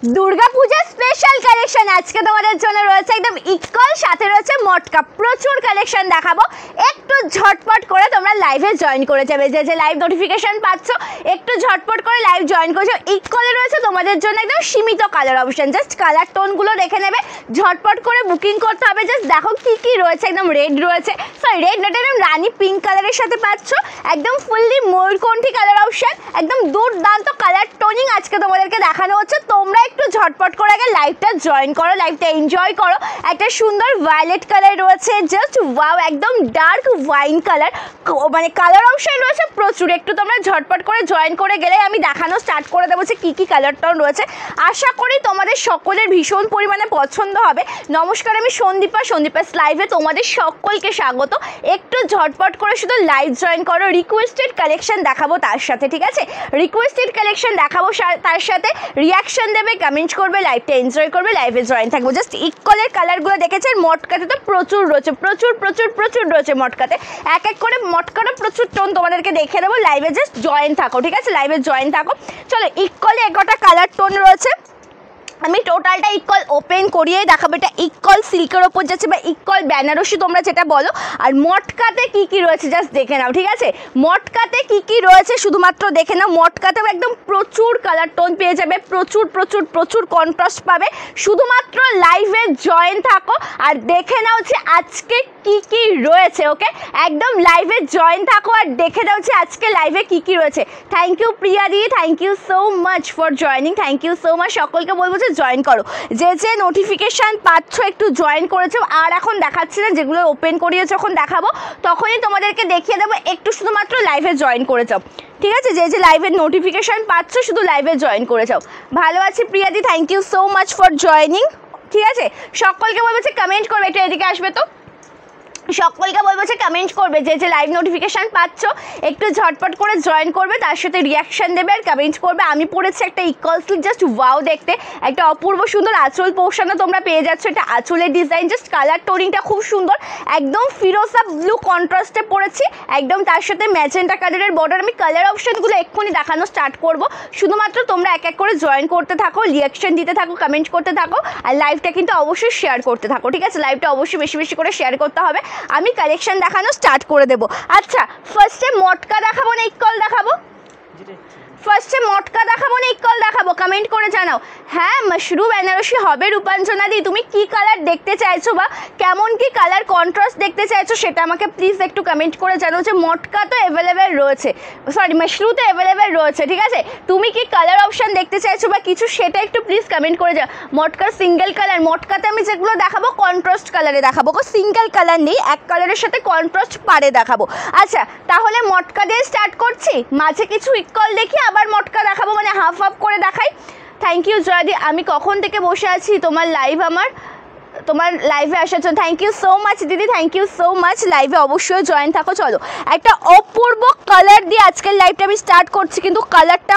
Durga Puja special collection আজকে তোমাদের জন্য রয়েছে একদম ইকুয়াল, সাথে রয়েছে মটকা। প্রচুর কালেকশন দেখাবো, একটু ঝটপট করে তোমরা লাইভে জয়েন করে যাবে। যে লাইভ নোটিফিকেশন পাচ্ছ একটু ঝটপট করে লাইভ জয়েন করে যাও। ইকুয়ালে রয়েছে তোমাদের জন্য একদম সীমিত কালার অপশন, জাস্ট কালার টোনগুলো দেখে নেবে, ঝটপট করে বুকিং করতে হবে। জাস্ট দেখো কি কি রয়েছে, একদম রেড রয়েছে, সরি রেড নট, একদম রানী পিঙ্ক কালারের সাথে পাচ্ছ, একদম ফুললি ময়ূরকণ্ঠী কালার অপশন, একদম দুর্দান্ত কালার টোনিং আজকে তোমাদেরকে দেখানো হচ্ছে। তোমরা একটু ঝটপট করে আগে লাইভটা জয়েন করো, লাইভটা এনজয় করো। একটা সুন্দর ভায়োলেট কালার রয়েছে, জাস্ট ওয়াও, একদম ডার্ক ওয়াইন কালার, মানে কালার অপশন রয়েছে প্রচুর। একটু তোমরা ঝটপট করে জয়েন করে গেলে আমি দেখানো স্টার্ট করে দেবো যে কী কী কালার টোন রয়েছে। আশা করি তোমাদের সকলের ভীষণ পরিমাণে পছন্দ হবে। নমস্কার, আমি সন্দীপাস লাইভে তোমাদের সকলকে স্বাগত। একটু ঝটপট করে শুধু লাইভ জয়েন করো। রিকোয়েস্টেড কালেকশন দেখাবো তার সাথে, ঠিক আছে? রিকোয়েস্টেড কালেকশন দেখাবো, তার সাথে রিয়াকশন দেবে, কমেন্ট করবে, লাইভটা এনজয় করবে, লাইভে জয়েন থাকবো। জাস্ট ইকুয়ালের কালারগুলো দেখেছেন, মটকাতে তো প্রচুর রয়েছে, প্রচুর রয়েছে মটকাতে। এক এক করে মটকাটা প্রচুর টোন তোমাদেরকে দেখে দেবো। লাইভে জাস্ট জয়েন থাকো, ঠিক আছে? লাইভে জয়েন থাকো। চলো, ইকুয়ালে একটা কালার টোন রয়েছে, আমি টোটালটা ইকুয়াল ওপেন করিয়েই দেখাবো। এটা ইকুয়াল সিল্কের ওপর যাচ্ছে বা ইকুয়াল বেনারসি তোমরা যেটা বলো। আর মটকাতে কি কি রয়েছে জাস্ট দেখে নাও, ঠিক আছে? মটকাতে কি কি রয়েছে শুধুমাত্র দেখে নাও। মটকাতেও একদম প্রচুর কালার টোন পেয়ে যাবে, প্রচুর কন্ট্রাস্ট পাবে। শুধুমাত্র লাইভে জয়েন থাকো আর দেখে নাও যে আজকে কি কি রয়েছে। ওকে, একদম লাইভে জয়েন থাকো আর দেখে নাও যে আজকে লাইভে কি কি রয়েছে। থ্যাংক ইউ প্রিয়া দি, thank you so much for joining, thank you so much. সকলকে বলবো যে জয়েন করো, যে নোটিফিকেশান পাচ্ছ একটু জয়েন করেছো। আর এখন দেখাচ্ছি না, যেগুলো ওপেন করিয়ে যখন দেখাবো তখনই তোমাদেরকে দেখিয়ে দেবো। একটু শুধুমাত্র লাইভে জয়েন করে যাও, ঠিক আছে? যে লাইভের নোটিফিকেশান পাচ্ছ শুধু লাইভে জয়েন করে যাও। ভালো আছি প্রিয়াদি, thank you so much for joining, ঠিক আছে? সকলকে বলবো যে কমেন্ট করবে, একটু এদিকে আসবে তো। সকলকে বলবো যে কমেন্ট করবে, যে লাইভ নোটিফিকেশান পাচ্ছ একটু ঝটপট করে জয়েন করবে, তার সাথে রিয়াকশান দেবে আর কমেন্ট করবে। আমি পড়েছি একটা ইকুয়াল স্লিক, জাস্ট ওয়াও দেখতে, একটা অপূর্ব সুন্দর আঁচল পোর্শনও তোমরা পেয়ে যাচ্ছ। এটা আঁচলের ডিজাইন, জাস্ট কালার টোনিংটা খুব সুন্দর, একদম ফিরোজা ব্লু কন্ট্রাস্টে পড়েছি, একদম তার সাথে ম্যাজেন্টা কালারের বর্ডার। আমি কালার অপশানগুলো এক্ষুনি দেখানো স্টার্ট করব, শুধুমাত্র তোমরা এক এক করে জয়েন করতে থাকো, রিয়াকশান দিতে থাকো, কমেন্ট করতে থাকো, আর লাইভটা কিন্তু অবশ্যই শেয়ার করতে থাকো, ঠিক আছে? লাইভটা অবশ্যই বেশি করে শেয়ার করতে হবে। আমি কালেকশন দেখানো স্টার্ট করে দেবো। আচ্ছা, ফার্স্টে মটকা দেখাবো না ইকুয়াল দেখাবো? ফার্স্টে মটকা দেখাবো না ইকুয়াল দেখাবো? কমেন্ট করে জানাও। হ্যাঁ, মাশরু বেনারসি হবে রূপাঞ্জনা দি। তুমি কি কালার দেখতে চাইছো বা কেমন কি কালার কন্ট্রাস্ট দেখতে চাইছো সেটা আমাকে প্লিজ একটু কমেন্ট করে জানাও। যে মটকা তো অ্যাভেলেবেল রয়েছে, সরি মাশরু তো অ্যাভেলেবেল রয়েছে, ঠিক আছে? তুমি কি কালার অপশান দেখতে চাইছো বা কিছু সেটা একটু প্লিজ কমেন্ট করে যাও। মটকার সিঙ্গেল কালার, মটকাতে আমি যেগুলো দেখাবো কন্ট্রাস্ট কালারে দেখাবো, সিঙ্গেল কালার নেই, এক কালারের সাথে কন্ট্রাস্ট পারে দেখাবো। আচ্ছা, তাহলে মটকা দিয়ে স্টার্ট করছি, মাঝে কিছু ইকুয়াল দেখি আবার মটকা দেখাবো, মানে হাফ করে দেখাই। থ্যাংক ইউ জয়দি, আমি কখন থেকে বসে আছি তোমার লাইভে আসার জন্য। থ্যাংক ইউ সো মাচ দিদি, থ্যাংক ইউ সো মাচ। লাইভে অবশ্যই জয়েন থাকো। চলো, একটা অপূর্ব কালার দিয়ে আজকের লাইভটা আমি স্টার্ট করছি। কিন্তু কালারটা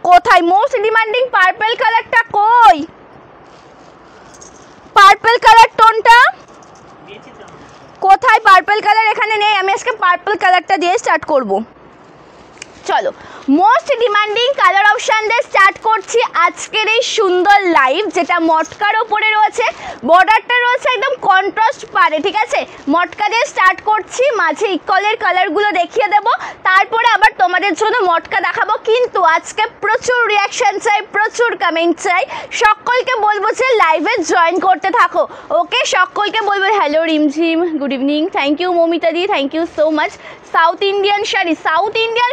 কোথায়? মোস্ট ডিমান্ডিং পার্পল কালারটা কই? পার্পল কালার টোনটা কোথায়? পার্পল কালার এখানে নেই, আমি আজকে পার্পল কালারটা দিয়ে স্টার্ট করব। চলো, মোস্ট ডিমান্ডিং কালার অপশান দিয়ে স্টার্ট করছি আজকের এই সুন্দর লাইভ, যেটা মটকার ওপরে রয়েছে, বর্ডারটা রয়েছে একদম কন্ট্রাস্ট পারে, ঠিক আছে? মটকা দিয়ে স্টার্ট করছি, মাঝে ইকুয়ালের কালারগুলো দেখিয়ে দেবো, তারপরে আবার তোমাদের জন্য মটকা দেখাবো। কিন্তু আজকে প্রচুর রিয়াকশান চাই, প্রচুর কমেন্ট চাই। সকলকে বলবো যে লাইভে জয়েন করতে থাকো। ওকে, সকলকে বলবো hello Rimjhim, good evening, thank you Mamita দি, thank you so much. South Indian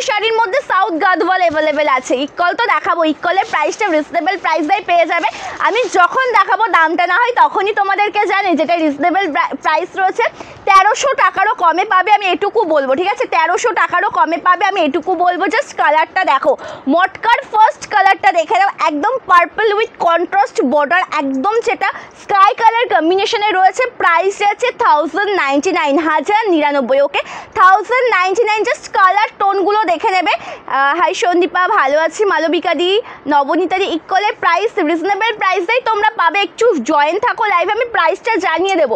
শাড়ির মধ্যে সাউথ গাদওয়াল অ্যাভেলেবেল আছে। ইকুয়াল তো দেখাবো, ইকুয়ালের প্রাইসটা রিজনেবল প্রাইসটাই পেয়ে যাবে। আমি যখন দেখাবো দামটা না হয় তখনই তোমাদেরকে জানি, যেটা রিজনেবল প্রাইস রয়েছে 1300 টাকারও কমে পাবে, আমি এটুকু বলবো, ঠিক আছে? 1300 টাকারও কমে পাবে, আমি এটুকু বলবো। জাস্ট কালারটা দেখো, মটকার ফার্স্ট কালারটা দেখে নাও, একদম পার্পল উইথ কন্ট্রাস্ট বর্ডার, একদম যেটা স্কাই কালার কম্বিনেশনে রয়েছে। প্রাইস আছে 1099, 1099। ওকে, 1099। জাস্ট কালার টোনগুলো দেখে নেবে। হাই সন্দীপা, ভালো আছি। মালবিকা দি, নবনীতা দি, ইকুয়ালের প্রাইস রিজনেবল প্রাইসটাই তোমরা পাবে। একটু জয়েন থাকো লাইভে, আমি প্রাইসটা জানিয়ে দেবো।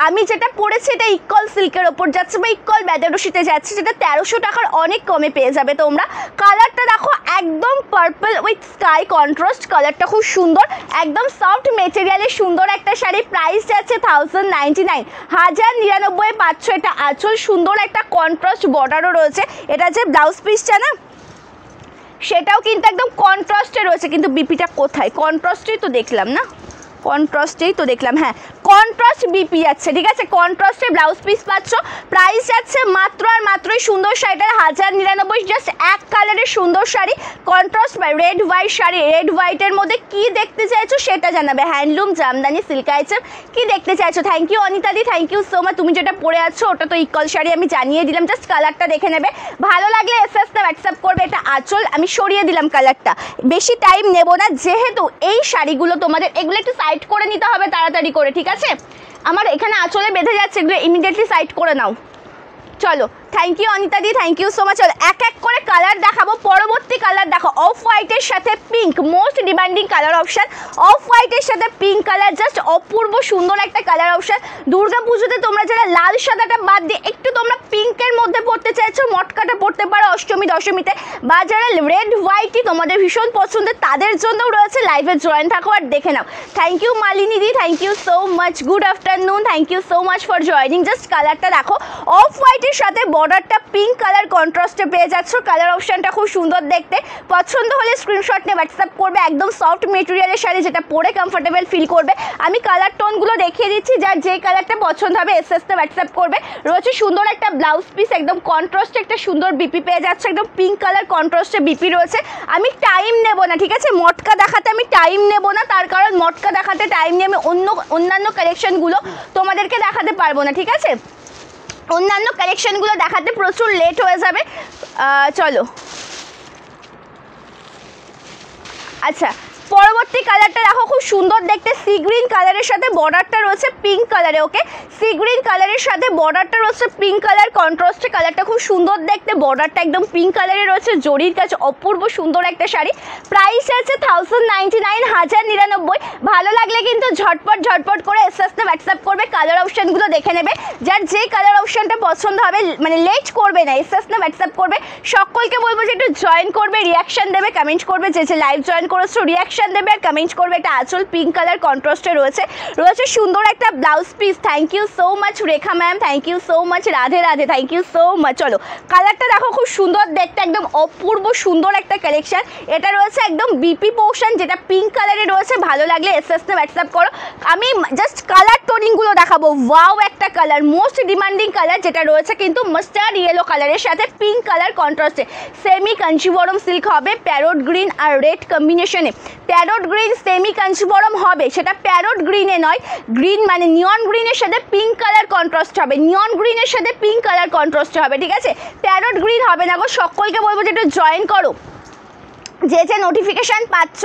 আমি যেটা পরেছি এটা ইকল সিল্কের ওপর যাচ্ছে বা ইকল বেনারসিতে যাচ্ছে, যেটা 1300 টাকার অনেক কমে পেয়ে যাবে তোমরা। কালারটা দেখো একদম পার্পল উইথ স্কাই কন্ট্রাস্ট, কালারটা খুব সুন্দর, একদম সফট মেটেরিয়ালের সুন্দর একটা শাড়ি। প্রাইস যাচ্ছে 1099, 1099 পাচ্ছ। এটা আঁচল, সুন্দর একটা কন্ট্রাস্ট বর্ডারও রয়েছে। এটা যে ব্লাউজ পিসটা না সেটাও কিন্তু একদম কন্ট্রাস্টে রয়েছে, কিন্তু বিপিটা কোথায়? কন্ট্রাস্টেই তো দেখলাম না, কন্ট্রাস্টেই তো দেখলাম, হ্যাঁ কন্ট্রাস্ট বিপি যাচ্ছে, ঠিক আছে। কন্ট্রাস্টে ব্লাউজ পিস পাচ্ছ। প্রাইস যাচ্ছে মাত্র আর মাত্রই সুন্দর শাড়িটার 1099, জাস্ট এক কালারের সুন্দর শাড়ি, কন্ট্রাস্ট বা রেড হোয়াইট শাড়ি। রেড হোয়াইটের মধ্যে কি দেখতে চাইছো সেটা জানাবে। হ্যান্ডলুম, জামদানি, সিল্ক আইটেম কি দেখতে চাইছো। থ্যাংক ইউ অনিতাদি, থ্যাংক ইউ সো মাচ। তুমি যেটা পরে আছো ওটা তো ইকল শাড়ি, আমি জানিয়ে দিলাম, জাস্ট কালারটা দেখে নেবে। ভালো লাগলে এসএসটা হোয়াটসঅ্যাপ করবে। এটা আঁচল, আমি সরিয়ে দিলাম কালারটা, বেশি টাইম নেব না, যেহেতু এই শাড়িগুলো তোমাদের এগুলো একটু সাইড করে নিতে হবে তাড়াতাড়ি করে, ঠিক আছে। আমার এখানে আঁচলে বেঁধে যাচ্ছে, এগুলো ইমিডিয়েটলি সাইড করে নাও। চলো, থ্যাংক ইউ অনিতাদি, থ্যাংক ইউ সো মাচ। চলো এক এক করে কালার দেখাবো। পরবর্তী কালার দেখো অফ হোয়াইটের সাথে pink, most demanding colour option. Of হোয়াইটের সাথে পিঙ্ক কালার, জাস্ট অপূর্ব সুন্দর একটা কালার অপশান। দুর্গা পুজোতে তোমরা যারা লাল সাদাটা বাদ দিয়ে একটু তোমরা পিঙ্কের মধ্যে পড়তে চাইছো, মটকাটা পড়তে পারো অষ্টমী দশমীতে, বা যারা রেড হোয়াইটই তোমাদের ভীষণ পছন্দের তাদের জন্যও রয়েছে। লাইভে জয়েন থাকো আর দেখে নাও। Thank you Malini di, thank you so much, good afternoon, thank you so much for joining. Just কালারটা দেখো, অফ হোয়াইটের সাথে বর্ডারটা পিঙ্ক কালার কন্ট্রাস্টে পেয়ে যাচ্ছ। কালার অপশানটা খুব সুন্দর দেখতে, পছন্দ হলে স্ক্রিনশট নিয়ে হোয়াটসঅ্যাপ করবে। একদম সফট মেটেরিয়ালের শাড়ি, যেটা পরে কমফোর্টেবল ফিল করবে। আমি কালার টোনগুলো দেখিয়ে দিচ্ছি, যার যে কালারটা পছন্দ হবে এসএসতে হোয়াটসঅ্যাপ করবে। রয়েছে সুন্দর একটা ব্লাউজ পিস, একদম কন্ট্রাস্টে একটা সুন্দর বিপি পেয়ে যাচ্ছে, একদম পিঙ্ক কালার কন্ট্রাস্টে বিপি রয়েছে। আমি টাইম নেব না, ঠিক আছে, মটকা দেখাতে আমি টাইম নেব না, তার কারণ মটকা দেখাতে টাইম নিয়ে আমি অন্যান্য কালেকশনগুলো তোমাদেরকে দেখাতে পারবো না, ঠিক আছে। অন্যান্য কালেকশনগুলো দেখাতে প্রচুর লেট হয়ে যাবে। চলো, আচ্ছা পরবর্তী কালারটা দেখো, খুব সুন্দর দেখতে, সি গ্রিন কালারের সাথে বর্ডারটা রয়েছে পিঙ্ক কালারে। ওকে, সি গ্রিন কালারের সাথে বর্ডারটা রয়েছে পিঙ্ক কালার কন্ট্রাস্টে। কালারটা খুব সুন্দর দেখতে, বর্ডারটা একদম পিঙ্ক কালারে রয়েছে, জরির কাছে অপূর্ব সুন্দর একটা শাড়ি। প্রাইস আছে 1099, 1099। ভালো লাগলে কিন্তু ঝটপট করে এসএসতে হোয়াটসঅ্যাপ করবে। কালার অপশানগুলো দেখে নেবে, যার যে কালার অপশানটা পছন্দ হবে, মানে লেট করবে না, এসএসতে হোয়াটসঅ্যাপ করবে। সকলকে বলবো যে একটু জয়েন করবে, রিয়াকশান দেবে, কমেন্ট করবে, যে লাইভ জয়েন করেছো রিয়াকশান দেবে আর কমেন্ট করবে। এটা আঁচল পিঙ্ক কালার কন্ট্রাস্টে রয়েছে সুন্দর একটা blouse piece. Thank you so much Rekha ma'am, thank you so much, Radhe Radhe, thank you so much. চলো, কালারটা দেখো খুব সুন্দর দেখতে, একদম অপূর্ব সুন্দর একটা কালেকশন। এটা রয়েছে একদম বিপি পোর্শন, যেটা পিঙ্ক কালারে রয়েছে। ভালো লাগলে এসএসতে হোয়াটসঅ্যাপ করো। আমি জাস্ট কালার টোনিংগুলো দেখাবো। ওয়াও একটা কালার, মোস্ট ডিমান্ডিং কালার, যেটা রয়েছে কিন্তু মাস্টার্ড ইয়েলো কালারের সাথে পিঙ্ক কালার কন্ট্রাস্টে। সেমি কাঞ্চিবরম সিল্ক হবে, প্যারোট গ্রিন আর রেড কম্বিনেশনে। প্যারোট গ্রিন সেমি কাঞ্চিবরম হবে, সেটা প্যারোট গ্রিনে নয়, গ্রিন মানে নিয়ন গ্রিনের সাথে পিঙ্ক কালার কন্ট্রাস্ট হবে, নিয়ন গ্রিনের সাথে পিঙ্ক কালার কন্ট্রাস্ট হবে, ঠিক আছে। প্যারোট গ্রিন হবে না গো। সকলকে বলবো যে একটু জয়েন করো, যে নোটিফিকেশান পাচ্ছ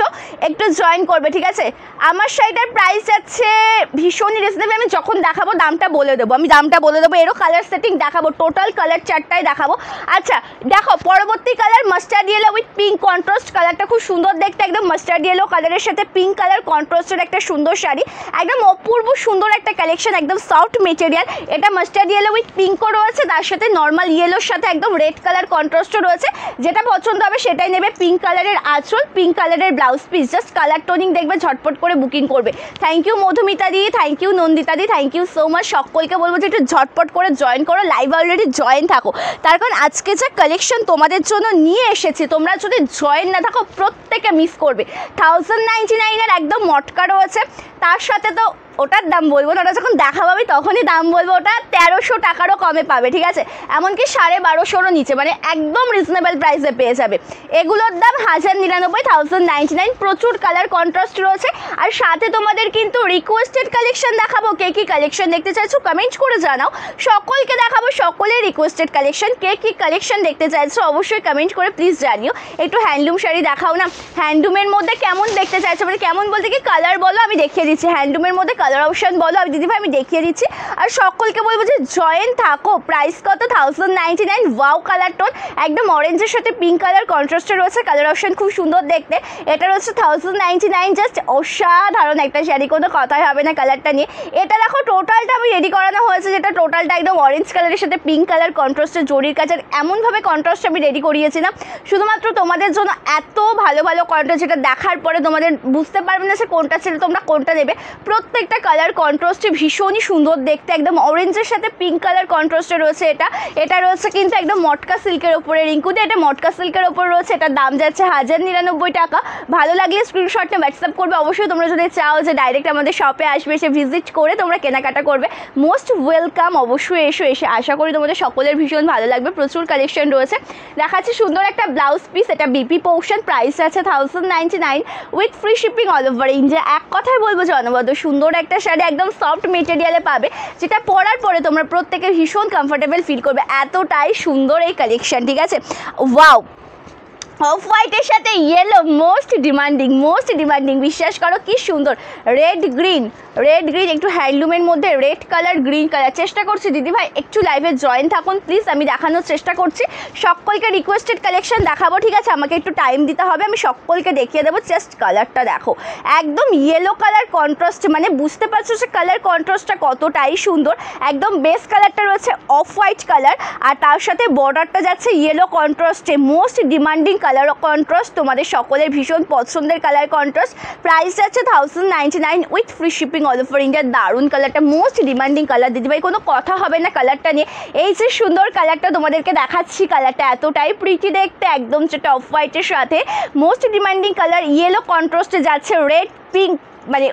একটু জয়েন করবে, ঠিক আছে। আমার শাড়িটার প্রাইস যাচ্ছে ভীষণই রিজনেবল। আমি যখন দেখাবো দামটা বলে দেবো, এরও কালার সেটিং দেখাবো, টোটাল কালার চারটায় দেখাবো। আচ্ছা দেখো, পরবর্তী colour mustard yellow with pink contrast. কালারটা খুব সুন্দর দেখতে, একদম মাস্টার্ড ইয়েলো কালারের সাথে পিঙ্ক কালার কন্ট্রাস্টের একটা সুন্দর শাড়ি, একদম অপূর্ব সুন্দর একটা কালেকশন, একদম সফট মেটেরিয়াল। এটা মাস্টার্ড ইয়েলো উইথ পিঙ্কও রয়েছে, তার সাথে নর্মাল ইয়েলোর সাথে একদম রেড কালার কন্ট্রাস্টও রয়েছে। যেটা পছন্দ হবে সেটাই নেবে। পিঙ্ক কালারের আঁচল, পিঙ্ক কালারের blouse piece, just colour toning দেখবে, ঝটপট করে বুকিং করবে। Thank you Madhumita the, thank you Nandita দি, থ্যাংক ইউ সো মাচ। সকলকে বলবো যে একটু ঝটপট করে জয়েন করো, লাইভ অলরেডি জয়েন থাকো, তার কারণ আজকে যে কালেকশন তোমাদের জন্য নিয়ে এসেছি, তোমরা যদি জয়েন না থাকো প্রত্যেকে মিস করবে। 1099 একদম মটকা রয়েছে, তার সাথে তো ওটার দাম বলবো না, ওটা যখন দেখা পাবি তখনই দাম বলবো। ওটা 1300 টাকারও কমে পাবে, ঠিক আছে, এমনকি 1250-রও নিচে, মানে একদম রিজনেবল প্রাইসে পেয়ে যাবে। এগুলোর দাম 1099, 1099। প্রচুর কালার কন্ট্রাস্ট রয়েছে, আর সাথে তোমাদের কিন্তু রিকোয়েস্টেড কালেকশন দেখাবো। কে কী কালেকশন দেখতে চাইছো কমেন্ট করে জানাও, সকলকে দেখাবো সকলের রিকোয়েস্টেড কালেকশন। কে কী কালেকশন দেখতে চাইছো অবশ্যই কমেন্ট করে প্লিজ জানিও। একটু হ্যান্ডলুম শাড়ি দেখাও না, হ্যান্ডলুমের মধ্যে কেমন দেখতে চাইছো, মানে কেমন বলতে কি কালার বলো, আমি দেখিয়ে দিচ্ছি, হ্যান্ডলুমের মধ্যে কালার অপশান বলো আমি দিদিভাই আমি দেখিয়ে দিচ্ছি। আর সকলকে বলবো যে জয়েন থাকো। প্রাইস কত 1099। ওয়াও কালার টোন, একদম অরেঞ্জের সাথে পিঙ্ক কালার কন্ট্রাস্টে রয়েছে, কালার অপশান খুব সুন্দর দেখতে। এটা রয়েছে 1099, জাস্ট অসাধারণ একটা শাড়ি, কোনো কথাই হবে না কালারটা নিয়ে। এটা দেখো টোটালটা আমি রেডি করানো হয়েছে, যেটা টোটালটা একদম অরেঞ্জ কালারের সাথে পিঙ্ক কালার কন্ট্রাস্টে জরির কাজ, আর এমনভাবে কন্ট্রাস্ট আমি রেডি করিয়েছিলাম শুধুমাত্র তোমাদের জন্য। এত ভালো ভালো কন্ট্রাস্ট, যেটা দেখার পরে তোমাদের বুঝতে পারবে না সে কোনটা ছেড়ে তোমরা কোনটা নেবে। প্রত্যেকটা কালার কন্ট্রাস্টে ভীষণই সুন্দর দেখতে, একদম অরেঞ্জের সাথে পিঙ্ক কালার কন্ট্রাস্টে রয়েছে। এটা রয়েছে কিন্তু একদম মটকা সিল্কের ওপরে, রিঙ্কুতে এটা মটকা সিল্কের ওপর রয়েছে। এটার দাম যাচ্ছে 1099 টাকা। ভালো লাগলে স্ক্রিনশটটা হোয়াটসঅ্যাপ করবে। অবশ্যই তোমরা যদি চাও যে ডাইরেক্ট আমাদের শপে আসবে, এসে ভিজিট করে তোমরা কেনাকাটা করবে, মোস্ট ওয়েলকাম। অবশ্যই এসে আশা করি তোমাদের সকলের ভীষণ ভালো লাগবে। প্রচুর কালেকশন রয়েছে। দেখাচ্ছি সুন্দর একটা ব্লাউজ পিস, এটা বিপি পোর্শন, প্রাইস আছে 1099 with free shipping all over India. এক কথায় বলবো জনবদ্ধ সুন্দর একটা শাড়ি, একদম সফট মেটেরিয়ালে পাবে, যেটা পরার পরে তোমরা প্রত্যেকে ভীষণ কমফোর্টেবল ফিল করবে। এতটাই সুন্দর এই কালেকশন, ঠিক আছে। ওয়াও, অফ হোয়াইটের সাথে ইয়েলো, মোস্ট ডিমান্ডিং, বিশ্বাস করো কি সুন্দর। রেড গ্রিন একটু হ্যান্ডলুমের মধ্যে রেড কালার, গ্রিন কালার। চেষ্টা করছি দিদিভাই একটু লাইভে জয়েন থাকুন প্লিজ, আমি দেখানোর চেষ্টা করছি। সকলকে রিকোয়েস্টেড কালেকশন দেখাবো, ঠিক আছে, আমাকে একটু টাইম দিতে হবে, আমি সকলকে দেখিয়ে দেবো। জাস্ট কালারটা দেখো, একদম ইয়েলো কালার কন্ট্রাস্ট, মানে বুঝতে পারছো সে কালার কন্ট্রাস্টটা কতটাই সুন্দর। একদম বেস কালারটা রয়েছে অফ হোয়াইট কালার, আর তার সাথে বর্ডারটা যাচ্ছে ইয়েলো কন্ট্রাস্টে, মোস্ট ডিমান্ডিং কালার কন্ট্রাস্ট, তোমাদের সকলের ভীষণ পছন্দের কালার কন্ট্রাস্ট। প্রাইস আছে 1099 with free shipping all over India. দারুণ কালারটা, মোস্ট ডিমান্ডিং কালার দিদিভাই, কোনো কথা হবে না কালারটা নিয়ে। এই যে সুন্দর কালারটা তোমাদেরকে দেখাচ্ছি, কালারটা এতটাই প্রিটি দেখতে, একদম যেটা অফ হোয়াইটের সাথে মোস্ট ডিমান্ডিং কালার ইয়েলো কন্ট্রাস্টে যাচ্ছে, রেড পিঙ্ক, মানে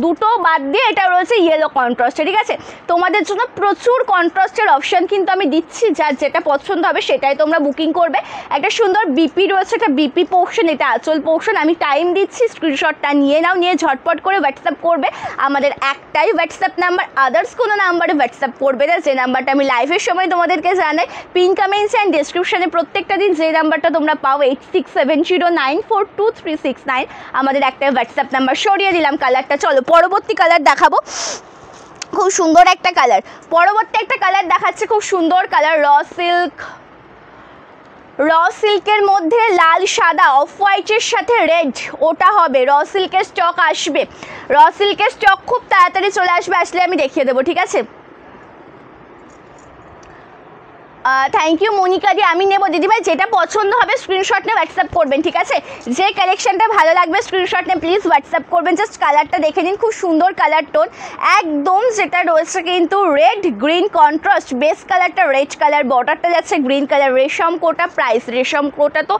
দুটো বাদ দিয়ে এটা রয়েছে ইয়েলো কন্ট্রাস্টে, ঠিক আছে। তোমাদের জন্য প্রচুর কন্ট্রাস্টের অপশান কিন্তু আমি দিচ্ছি, যার যেটা পছন্দ হবে সেটাই তোমরা বুকিং করবে। একটা সুন্দর বিপি রয়েছে, এটা বিপি পোর্শন, এটা আঁচল পোর্শন। আমি টাইম দিচ্ছি, স্ক্রিনশটটা নিয়ে নাও, নিয়ে ঝটপট করে হোয়াটসঅ্যাপ করবে। আমাদের একটাই হোয়াটসঅ্যাপ নাম্বার, আদার্স কোনো নাম্বারে হোয়াটসঅ্যাপ করবে না, যে নাম্বারটা আমি লাইভের সময় তোমাদেরকে জানাই। পিন কমেন্টস অ্যান্ড ডিসক্রিপশানে প্রত্যেকটা দিন যে নাম্বারটা তোমরা পাও 8670942369, আমাদের একটাই হোয়াটসঅ্যাপ নাম্বার। সরিয়ে দিলাম কালারটা। চলো পরবর্তী কালার দেখাবো, খুব সুন্দর একটা কালার। পরবর্তী একটা কালার দেখাচ্ছে, খুব সুন্দর কালার, র সিল্কের মধ্যে লাল সাদা, অফ হোয়াইটের সাথে রেড, ওটা হবে র সিল্কের স্টক আসবে। র সিল্কের স্টক খুব তাড়াতাড়ি চলে আসবে, আসলে আমি দেখিয়ে দেবো, ঠিক আছে। থ্যাংক ইউ মনিকা দি, আমি নেবো দিদিভাই, যেটা পছন্দ হবে স্ক্রিনশট নিয়ে হোয়াটসঅ্যাপ করবেন, ঠিক আছে। যে কালেকশনটা ভালো লাগবে স্ক্রিনশট নিয়ে প্লিজ হোয়াটসঅ্যাপ করবেন। জাস্ট কালারটা দেখে নিন, খুব সুন্দর কালার টোন, একদম যেটা রয়েছে কিন্তু রেড গ্রিন কন্ট্রাস্ট। বেস কালারটা রেড কালার, বর্ডারটা যাচ্ছে গ্রিন কালার। রেশম কোটা, প্রাইস রেশম কোটা তো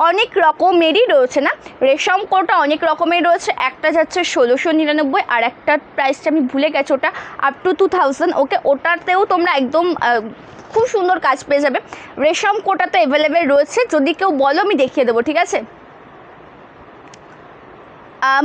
অনেক রকমেরই রয়েছে না, রেশম কোটা অনেক রকমের রয়েছে। একটা যাচ্ছে 1699, আর একটা প্রাইসটা আমি ভুলে গেছি, ওটা আপ টু 2000। ওকে, ওটাতেও তোমরা একদম খুব সুন্দর কাজ পেয়ে যাবে। রেশম কোটা তো অ্যাভেলেবেল রয়েছে, যদি কেউ বলো আমি দেখিয়ে দেবো, ঠিক আছে।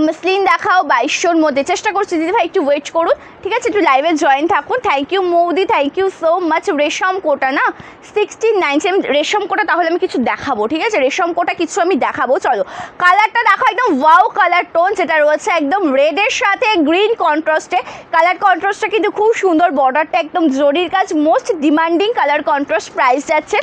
মসলিন দেখাও 2200-র মধ্যে, চেষ্টা করছি দিদিভাই একটু ওয়েট করুন, ঠিক আছে, একটু লাইভে জয়েন থাকুন। থ্যাংক ইউ মৌদি, থ্যাংক ইউ সো মাচ। রেশম কোটা না 1690, রেশম কোটা তাহলে আমি কিছু দেখাবো, ঠিক আছে, রেশম কোটা কিছু আমি দেখাবো। চলো কালারটা দেখো, একদম ওয়াও কালার টোন, যেটা রয়েছে একদম রেডের সাথে গ্রিন কন্ট্রাস্টে। কালার কন্ট্রাস্টটা কিন্তু খুব সুন্দর, বর্ডারটা একদম জরির কাজ, most demanding colour contrast. Price যাচ্ছে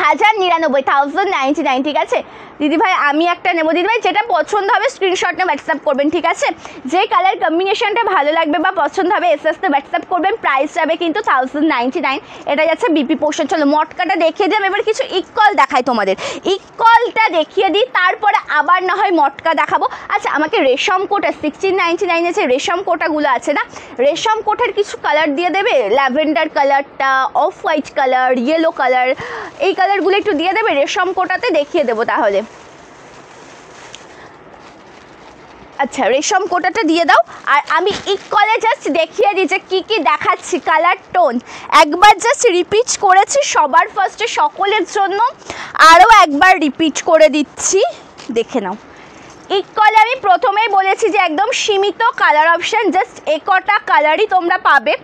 1099, 1099, ঠিক আছে দিদিভাই। আমি একটা নেবো দিদিভাই, যেটা পছন্দ হবে স্ক্রিনশট নিয়ে হোয়াটসঅ্যাপ করবেন, ঠিক আছে। যে কালার কম্বিনেশনটা ভালো লাগবে বা পছন্দ হবে এসএসতে হোয়াটসঅ্যাপ করবেন। প্রাইস যাবে কিন্তু 1099, এটা যাচ্ছে বিপি পোর্শন। চলো মটকাটা দেখিয়ে দিলাম, এবার কিছু ইকল দেখাই তোমাদের, ইকলটা দেখিয়ে দিই, তারপরে আবার না হয় মটকা দেখাবো। আচ্ছা, আমাকে রেশম কোটা 1699 যে রেশম কোটাগুলো আছে না, রেশম কোটার কিছু কালার দিয়ে দেবে, ল্যাভেন্ডার কালারটা, off white colour, yellow colour, এই কালারগুলো একটু দিয়ে দেবে, রেশম কোটাতে দেখিয়ে দেবো তাহলে। আচ্ছা, রেশম কোটাটা দিয়ে দাও, আর আমি ইকলে জাস্ট দেখিয়ে দিই যে কী কী দেখাচ্ছি কালার টোন। একবার জাস্ট রিপিট করেছি সবার ফার্স্টে সকলের জন্য, আরও একবার রিপিট করে দিচ্ছি, দেখে নাও। ইকলে আমি প্রথমেই বলেছি যে একদম সীমিত কালার অপশান, জাস্ট একটা কালারই তোমরা পাবে।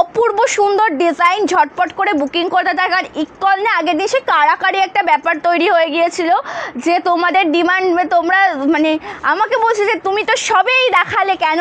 অপূর্ব সুন্দর ডিজাইন, ঝটপট করে বুকিং করতে থাকার। কারণ ইকল না আগের দিন সে কাড়াকাড়ি একটা ব্যাপার তৈরি হয়ে গিয়েছিল যে তোমাদের ডিমান্ড, তোমরা মানে আমাকে বলছে যে তুমি তো সবেই দেখালে, কেন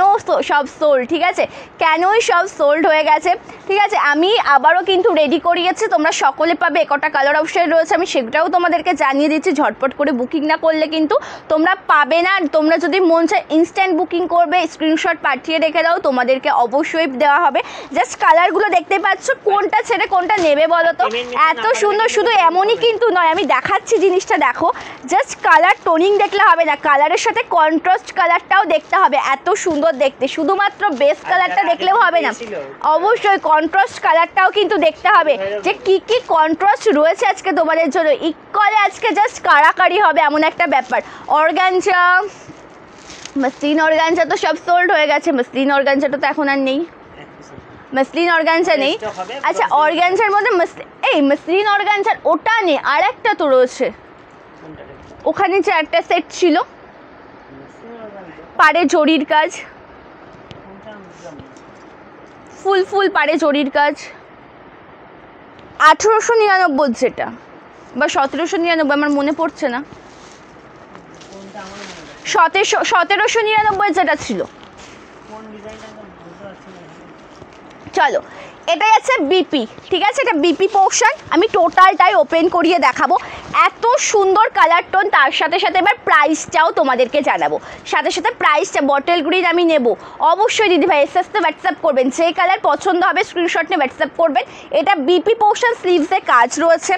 সব সোল্ড, ঠিক আছে, কেনই সব সোল্ড হয়ে গেছে, ঠিক আছে। আমি আবারও কিন্তু রেডি করিয়েছি, তোমরা সকলে পাবে। একটা কালার অপশন রয়েছে, আমি সেটাও তোমাদেরকে জানিয়ে দিচ্ছি। ঝটপট করে বুকিং না করলে কিন্তু তোমরা পাবে না। তোমরা যদি মন চায় ইনস্ট্যান্ট বুকিং করবে, স্ক্রিনশট পাঠিয়ে রেখে দাও, তোমাদেরকে অবশ্যই দেওয়া হবে। জাস্ট কালারগুলো দেখতে পাচ্ছ, কোনটা ছেড়ে কোনটা নেবে বলো তো? এত সুন্দর, শুধু এমনই কিন্তু নয়, আমি দেখাচ্ছি জিনিসটা দেখো। জাস্ট কালার টোনিং দেখলে হবে না, কালারের সাথে কন্ট্রাস্ট কালারটাও দেখতে হবে। এত সুন্দর দেখতে, শুধুমাত্র বেস কালারটা দেখলেও হবে না, অবশ্যই কন্ট্রাস্ট কালারটাও কিন্তু দেখতে হবে যে কি কি কন্ট্রাস্ট রয়েছে আজকে তোমাদের জন্য। ইকলে আজকে জাস্ট কাড়াকাড়ি হবে এমন একটা ব্যাপার। অর্গানজা, মসলিন অর্গানজা তো সব সোল্ড হয়ে গেছে, মসলিন অর্গানজাটা তো এখন আর নেই, মসলিন অর্গানজা নেই। আচ্ছা অর্গানজার মধ্যে মসলিন অর্গানজার ওটা নেই, আর একটা তো রয়েছে ওখানে, যে একটা সেট ছিল পাড়ে জরির কাজ, ফুল পাড়ে জরির কাজ, 1899 যেটা বা 1799, আমার মনে পড়ছে না, 1799 যেটা ছিল। চলো এটাই আছে বিপি, ঠিক আছে, এটা বিপি পোর্শন। আমি টোটালটাই ওপেন করিয়ে দেখাবো। এত সুন্দর কালার টোন, তার সাথে সাথে এবার প্রাইসটাও তোমাদেরকে জানাবো। সাথে সাথে প্রাইসটা, বটল গ্রিন আমি নেব অবশ্যই দিদিভাই, এসএসতে হোয়াটসঅ্যাপ করবেন, যে কালার পছন্দ হবে স্ক্রিনশট নিয়ে হোয়াটসঅ্যাপ করবেন। এটা বিপি পোর্শন, স্লিভসে কাজ রয়েছে।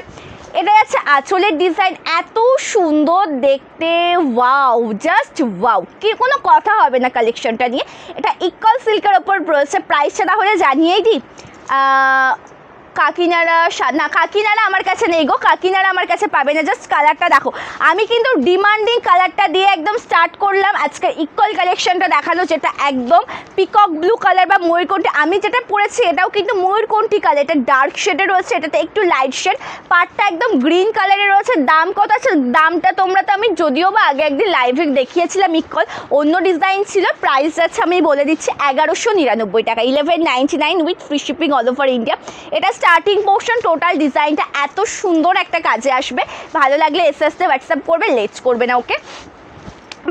এটা আছে আঁচলের ডিজাইন, এত সুন্দর দেখতে, ওয়াও, জাস্ট ওয়াও, কি কোনো কথা হবে না কালেকশনটা নিয়ে। এটা ইকল সিল্কের ওপর রয়েছে। প্রাইসটা তাহলে জানিয়েই দিই। কাকিনাড়া না, কাকিনাড়া আমার কাছে নেই গো, কাকিনাড়া আমার কাছে পাবে না। জাস্ট কালারটা দেখো, আমি কিন্তু ডিমান্ডিং কালারটা দিয়ে একদম স্টার্ট করলাম আজকে ইকল কালেকশনটা দেখানো, যেটা একদম পিকক ব্লু কালার বা ময়ূরকণ্ঠী। আমি যেটা পরেছি এটাও কিন্তু ময়ূরকণ্ঠী কালার, এটা ডার্ক শেডে রয়েছে, এটাতে একটু লাইট শেড, পার্টটা একদম গ্রিন কালারে রয়েছে। দাম কত আছে? দামটা তোমরা তো, আমি যদিও বা আগে একদিন লাইভে দেখিয়েছিলাম ইকল, অন্য ডিজাইন ছিল। প্রাইস যাচ্ছে আমি বলে দিচ্ছি 1199 টাকা, 1199 with free shipping all over India. এটা স্টার্টিং পোর্শন, টোটাল ডিজাইনটা এত সুন্দর একটা কাজে আসবে। ভালো লাগলে এসএসতে হোয়াটসঅ্যাপ করবে, লেটস করবে না, ওকে?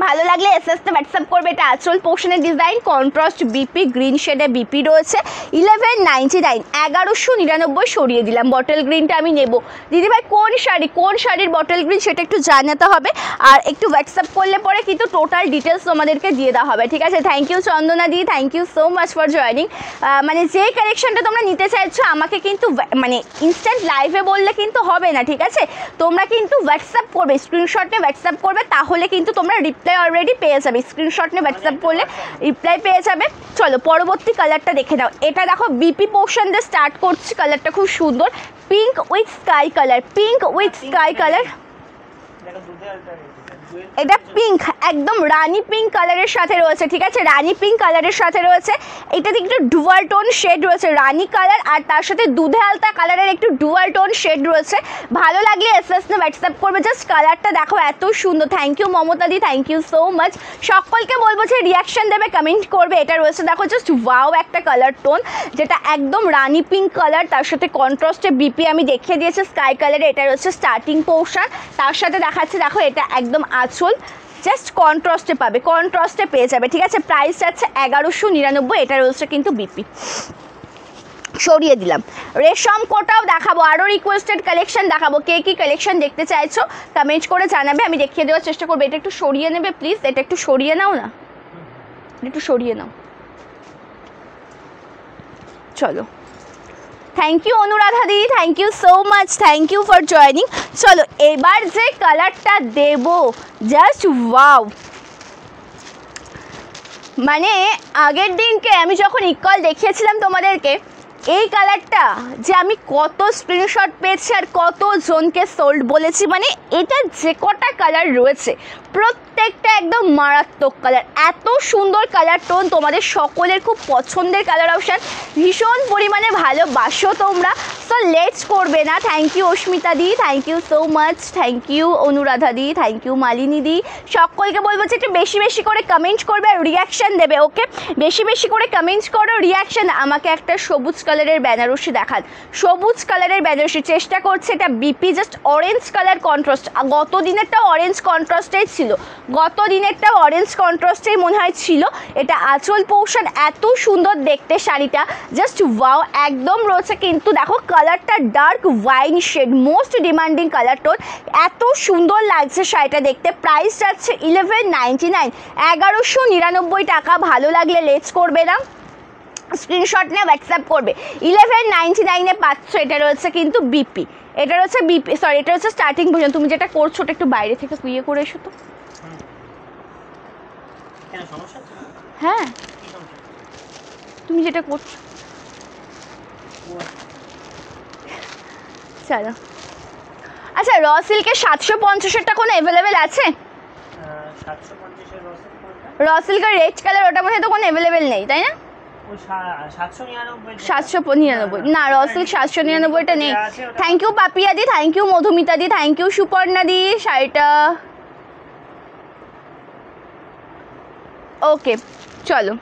ভালো লাগলে এসএসতে হোয়াটসঅ্যাপ করবে। এটা আঁচল পোর্শনের ডিজাইন, কন্ট্রাস্ট বিপি, গ্রিন শেডে বিপি রয়েছে। 1199, 1199 সরিয়ে দিলাম। বটল গ্রিনটা আমি নেব। দিদিভাই কোন শাড়ির বটল গ্রিন সেটা একটু জানাতে হবে, আর একটু হোয়াটসঅ্যাপ করলে পরে কিন্তু টোটাল ডিটেলস তোমাদেরকে দিয়ে দেওয়া হবে, ঠিক আছে? থ্যাংক ইউ চন্দনা দি, thank you so much for joining. মানে যে কালেকশনটা তোমরা নিতে চাইছো আমাকে কিন্তু মানে ইনস্ট্যান্ট লাইভে বললে কিন্তু হবে না, ঠিক আছে? তোমরা কিন্তু হোয়াটসঅ্যাপ করবে, স্ক্রিনশটে হোয়াটসঅ্যাপ করবে, তাহলে কিন্তু তোমরা রিপ্লাই অলরেডি পেয়ে যাবে। স্ক্রিনশট নিয়ে হোয়াটসঅ্যাপ করলে রিপ্লাই পেয়ে যাবে। চলো পরবর্তী কালারটা দেখে নাও। এটা দেখো বিপি পোর্শন দিয়ে স্টার্ট করছি, কালারটা খুব সুন্দর, pink with sky colour, pink with sky colour. এটা পিঙ্ক, একদম রানি পিঙ্ক কালারের সাথে রয়েছে, ঠিক আছে, রানি পিঙ্ক কালারের সাথে রয়েছে। এটাতে একটু ডুয়াল টোন শেড রয়েছে, রানি কালার আর তার সাথে দুধে আলতা কালারের একটু ডুয়াল টোন শেড রয়েছে। ভালো লাগলে এসএস নে হোয়াটসঅ্যাপ করবে। জাস্ট কালারটা দেখো এত সুন্দর। থ্যাংক ইউ মমতা দি, থ্যাংক ইউ সো মাচ। সকলকে বলবো যে রিয়াকশন দেবে, কমেন্ট করবে। এটা রয়েছে দেখো জাস্ট ওয়াও একটা কালার টোন, যেটা একদম রানি পিঙ্ক কালার, তার সাথে কন্ট্রাস্টে বিপি আমি দেখিয়ে দিয়েছি স্কাই কালারে। এটা রয়েছে স্টার্টিং পোর্শন, তার সাথে দেখাচ্ছে দেখো এটা একদম আঁচল, জাস্ট কন্ট্রাস্টে পাবে, কন্ট্রাস্টে পেয়ে যাবে, ঠিক আছে? প্রাইস আছে 1199। এটা রয়েছে কিন্তু বিপি, সরিয়ে দিলাম। রেশম কোটাও দেখাবো, আরও রিকোয়েস্টেড কালেকশন দেখাবো। কে কী কালেকশন দেখতে চাইছো কমেন্ট করে জানাবে, আমি দেখিয়ে দেওয়ার চেষ্টা করবো। এটা একটু সরিয়ে নেবে প্লিজ, এটা একটু সরিয়ে নাও না, একটু সরিয়ে নাও। চলো, thank you Anuradha the, thank you so much, thank you for joining. চলো এবার যে কালারটা দেব, জাস্ট ওয়াও, মানে আগের দিনকে আমি যখন ইকল দেখিয়েছিলাম তোমাদেরকে, এই কালারটা যে আমি কত স্ক্রিনশট পেয়েছি আর কত জনকে সোল্ড বলেছি, মানে এটা যে কটা কালার রয়েছে প্রত্যেকটা একদম মারাত্মক কালার। এত সুন্দর কালার টোন, তোমাদের সকলের খুব পছন্দের কালার অপশান, ভীষণ পরিমাণে ভালোবাসো তোমরা। সো তো লেট করবে না। Thank you Asmita di, thank you so much, thank you Anuradha the, thank you Malini di. সকলকে বলবো যে একটু বেশি বেশি করে কমেন্ট করবে আর রিয়াকশান দেবে। ওকে, বেশি বেশি করে কমেন্টস করো, রিয়াকশান। আমাকে একটা সবুজ কালারের বেনারসি দেখান, সবুজ কালারের বেনারসি চেষ্টা করছে। এটা BP, just orange colour contrast. গত দিনেরটা অরেঞ্জ কন্ট্রাস্টেই ছিল, গত দিনেরটা অরেঞ্জ কন্ট্রাস্টেই মনে হয় ছিল। এটা আঁচল পোর্শন, এত সুন্দর দেখতে শাড়িটা, জাস্ট ওয়াও একদম রয়েছে। কিন্তু দেখো কালারটা dark wine shade, most demanding colour tone, এত সুন্দর লাগছে শাড়িটা দেখতে। প্রাইস যাচ্ছে 1199, 1199 টাকা। ভালো লাগলে লেটস করবে না, স্ক্রিনশট নিয়ে হোয়াটসঅ্যাপ করবে। 1199-এ পাচ্ছ। এটা রয়েছে কিন্তু বিপি, এটা রয়েছে বিপি, সরি এটা হচ্ছে স্টার্টিং ভার্জন। তুমি যেটা করছো ওটা একটু বাইরে থেকে কুইয়ে করে এসো তো। হ্যাঁ তুমি যেটা করছো চলো। আচ্ছা র সিল্কের 750-এরটা কোনো অ্যাভেলেবেল আছে? র সিল্কের রেড কালার, ওটার মধ্যে তো কোনো অ্যাভেলেবেল নেই তাই না? 799 না, র সিল্ক 799টা নেই। Thank you Papiya di, thank you Madhumita the, thank you Suparna di. শাড়িটা ওকে চলো,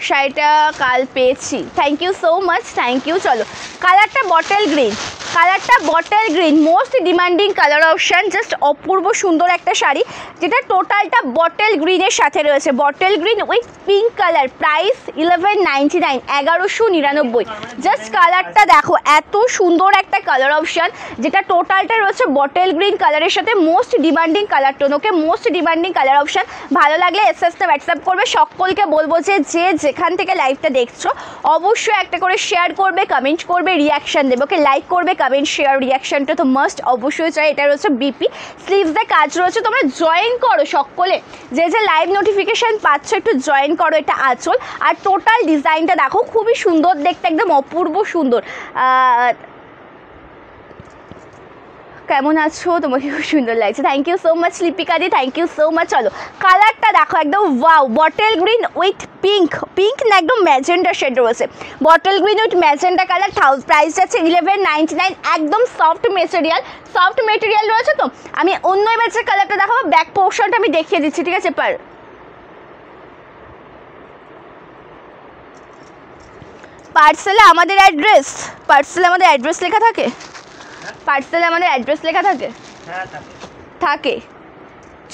শাড়িটা কাল পেয়েছি, thank you so much, thank you. চলো কালারটা বটল গ্রিন, কালারটা bottle green, most demanding colour option, just অপূর্ব সুন্দর একটা শাড়ি যেটা টোটালটা বটল গ্রিনের সাথে রয়েছে। Bottle green with pink colour, price 1199, 1199। Just কালারটা দেখো, এত সুন্দর একটা কালার অপশান যেটা টোটালটা রয়েছে বটল গ্রিন কালারের সাথে, মোস্ট ডিমান্ডিং কালার টোন। ওকে, মোস্ট ডিমান্ডিং কালার অপশান। ভালো লাগলে এসএসটা হোয়াটসঅ্যাপ করবে। সকলকে বলবো যে যেখান থেকে লাইভটা দেখছো অবশ্যই একটা করে শেয়ার করবে, কমেন্ট করবে, রিয়াকশান দেবে। ওকে, লাইক করবে, কমেন্ট, শেয়ার, রিয়াকশানটা তো মাস্ট অবশ্যই চাই। এটা রয়েছে বিপি, স্লিভসে কাজ রয়েছে। তোমরা জয়েন করো সকলে, যে লাইভ নোটিফিকেশান পাচ্ছ একটু জয়েন করো। এটা আঁচল আর টোটাল ডিজাইনটা দেখো, খুবই সুন্দর দেখতে, একদম অপূর্ব সুন্দর। কেমন আছো? তোমাকে খুব সুন্দর লাগছে, thank you so much Lipika দি, থ্যাংক ইউ সো মাচ। চলো কালারটা দেখো, একদম wow, bottle green with pink, pink না একদম ম্যাজেন্ডা শেড রয়েছে। Bottle green with magenta colour, price যাচ্ছে 1199, একদম সফট মেটেরিয়াল, সফট মেটেরিয়াল রয়েছে। তো আমি অন্য এবার কালারটা দেখাবো, ব্যাক পোর্শনটা আমি দেখিয়ে দিচ্ছি, ঠিক আছে? পার্সেলে আমাদের অ্যাড্রেস, পার্সেলে আমাদের অ্যাড্রেস লেখা থাকে, পার্সেলে আমাদের অ্যাড্রেস লেখা থাকে, থাকে।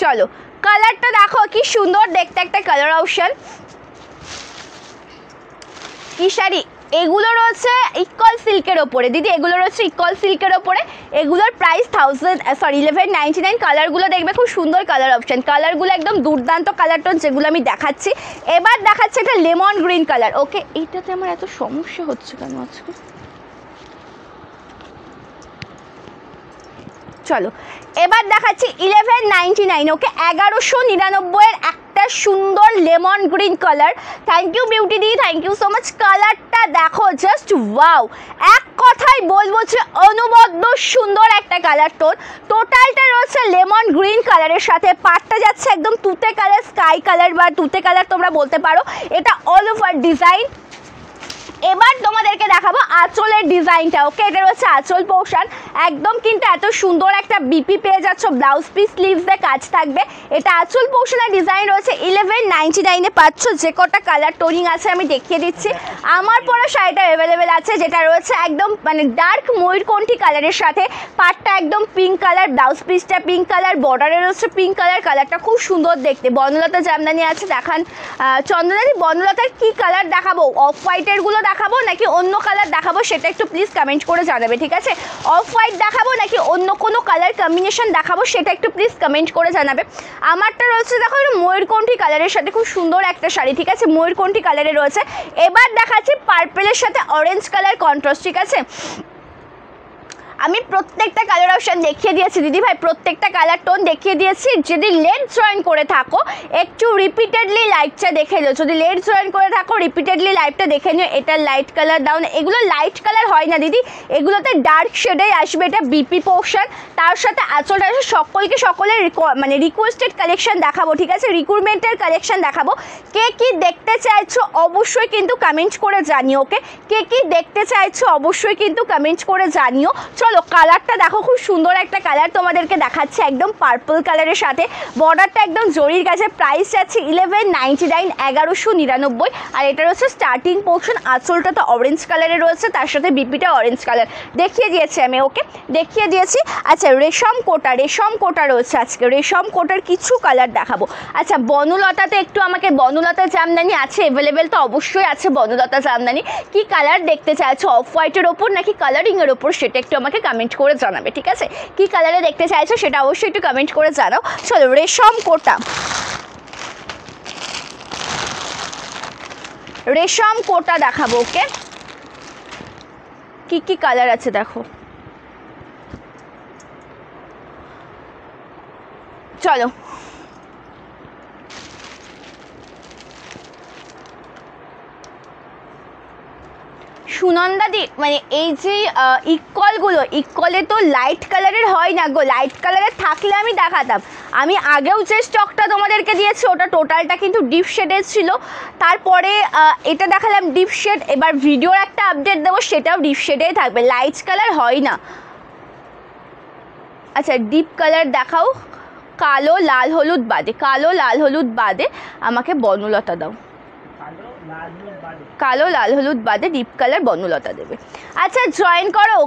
চলো কালারটা দেখো, কি সুন্দর দেখতে একটা কালার অপশান। কি শাড়ি এগুলো রয়েছে ইকল সিল্কের ওপরে দিদি, এগুলো রয়েছে ইকল সিল্কের ওপরে। এগুলোর প্রাইস 1199। কালারগুলো দেখবে খুব সুন্দর কালার অপশান, কালারগুলো একদম দুর্দান্ত কালার টোন যেগুলো আমি দেখাচ্ছি। এবার দেখাচ্ছি একটা লেমন গ্রিন কালার। ওকে, এইটাতে আমার এত সমস্যা হচ্ছে কেন আজকে? চলো এবার দেখাচ্ছি 1199। ওকে, 1199-এর একটা সুন্দর lemon green colour. Thank you Beauty দি, থ্যাংক ইউ সো মাচ। কালারটা দেখো, জাস্ট ওয়াও, এক কথাই বলবো যে অনবদ্য সুন্দর একটা কালার টোন। টোটালটা রয়েছে লেমন গ্রিন কালারের সাথে, পাটটা যাচ্ছে একদম তুতে কালার, স্কাই কালার বা তুতে কালার তোমরা বলতে পারো। এটা অল ওভার ডিজাইন। এবার তোমাদেরকে দেখাবো আঁচলের ডিজাইনটা। ওকে, এটা রয়েছে আঁচল পোর্শন, একদম কিন্তু এত সুন্দর একটা বিপি পেয়ে যাচ্ছ, ব্লাউজ পিস স্লিভসে কাজ থাকবে। এটা আঁচল পোর্শনের ডিজাইন রয়েছে। 1199-এ পাচ্ছ। যে কটা কালার টোনিং আছে আমি দেখিয়ে দিচ্ছি। আমার পরা শাড়িটা অ্যাভেলেবেল আছে, যেটা রয়েছে একদম মানে ডার্ক ময়ূরকণ্ঠী কালারের সাথে, পাটটা একদম পিঙ্ক কালার, ব্লাউজ পিসটা পিঙ্ক কালার, বর্ডারে রয়েছে পিঙ্ক কালার। কালারটা খুব সুন্দর দেখতে। বনলতা জামদানি আছে, দেখান চন্দনাদি। বনলতার কি কালার দেখাবো? অফ হোয়াইটেরগুলো দেখাবো নাকি অন্য কালার দেখাবো সেটা একটু প্লিজ কমেন্ট করে জানাবে, ঠিক আছে? অফ হোয়াইট দেখাবো নাকি অন্য কোনো কালার কম্বিনেশন দেখাবো সেটা একটু প্লিজ কমেন্ট করে জানাবে। আমারটা রয়েছে দেখো ময়ূরকণ্ঠী কালারের সাথে, খুব সুন্দর একটা শাড়ি, ঠিক আছে? ময়ূরকণ্ঠী কালারে রয়েছে। এবার দেখাচ্ছি পার্পেলের সাথে অরেঞ্জ কালার কন্ট্রাস্ট, ঠিক আছে? আমি প্রত্যেকটা কালার অপশান দেখিয়ে দিয়েছি দিদি ভাই, প্রত্যেকটা কালার টোন দেখিয়ে দিয়েছি। যদি লেট জয়েন করে থাকো একটু রিপিটেডলি লাইভটা দেখে নিও, যদি লেট জয়েন করে থাকো রিপিটেডলি লাইভটা দেখে নিও। এটা লাইট কালার দাও না, এগুলো লাইট কালার হয় না দিদি, এগুলোতে ডার্ক শেডেই আসবে। এটা বিপি পোর্শন, তার সাথে আঁচলটা সকলকে সকলের মানে রিকোয়েস্টেড কালেকশন দেখাবো, ঠিক আছে, রিক্রুটমেন্টের কালেকশন দেখাবো। কে কি দেখতে চাইছো অবশ্যই কিন্তু কমেন্ট করে জানিও, ওকে, কে কি দেখতে চাইছো অবশ্যই কিন্তু কমেন্ট করে জানিও। চলো কালারটা দেখো, খুব সুন্দর একটা কালার তোমাদেরকে দেখাচ্ছে, একদম পার্পল কালারের সাথে বর্ডারটা একদম জরির কাছে। প্রাইস আছে 1199, 1199। আর এটা রয়েছে স্টার্টিং পোর্শন, আঁচলটা তো অরেঞ্জ কালারের রয়েছে, তার সাথে বিপিটা অরেঞ্জ কালার দেখিয়ে দিয়েছি আমি, ওকে, দেখিয়ে দিয়েছি। আচ্ছা রেশম কোটা রয়েছে আজকে, রেশম কোটার কিছু কালার দেখাবো। আচ্ছা বনলতাতে একটু আমাকে, বনলতা জামদানি আছে অ্যাভেলেবেল, তো অবশ্যই আছে বনলতা জামদানি। কি কালার দেখতে চাইছো, অফ হোয়াইটের ওপর নাকি কালারিংয়ের ওপর, সেটা একটু আমাকে কমেন্ট করে জানাবে, ঠিক আছে, কি কালারে দেখতে চাইছো সেটা অবশ্যই একটু কমেন্ট করে জানাও। চলো রেশম কোটা দেখাবো, ওকে, কি কি কালার আছে দেখো। চলো সুনন্দাদি, মানে এই যে ইকলগুলো, ইকলে তো লাইট কালারের হয় না গো, লাইট কালারের থাকলে আমি দেখাতাম। আমি আগেও যে স্টকটা তোমাদেরকে দিয়েছি ওটা টোটালটা কিন্তু ডিপ শেডের ছিল, তারপরে এটা দেখালাম ডিপ শেড, এবার ভিডিওর একটা আপডেট দেবো সেটাও ডিপ শেডেই থাকবে, লাইট কালার হয় না। আচ্ছা ডিপ কালার দেখাও, কালো লাল হলুদ বাদে আমাকে বনলতা দাও, কালো লাল হলুদ বাদে ডিপ কালার বনলতা দেবে। আচ্ছা জয়েন করো,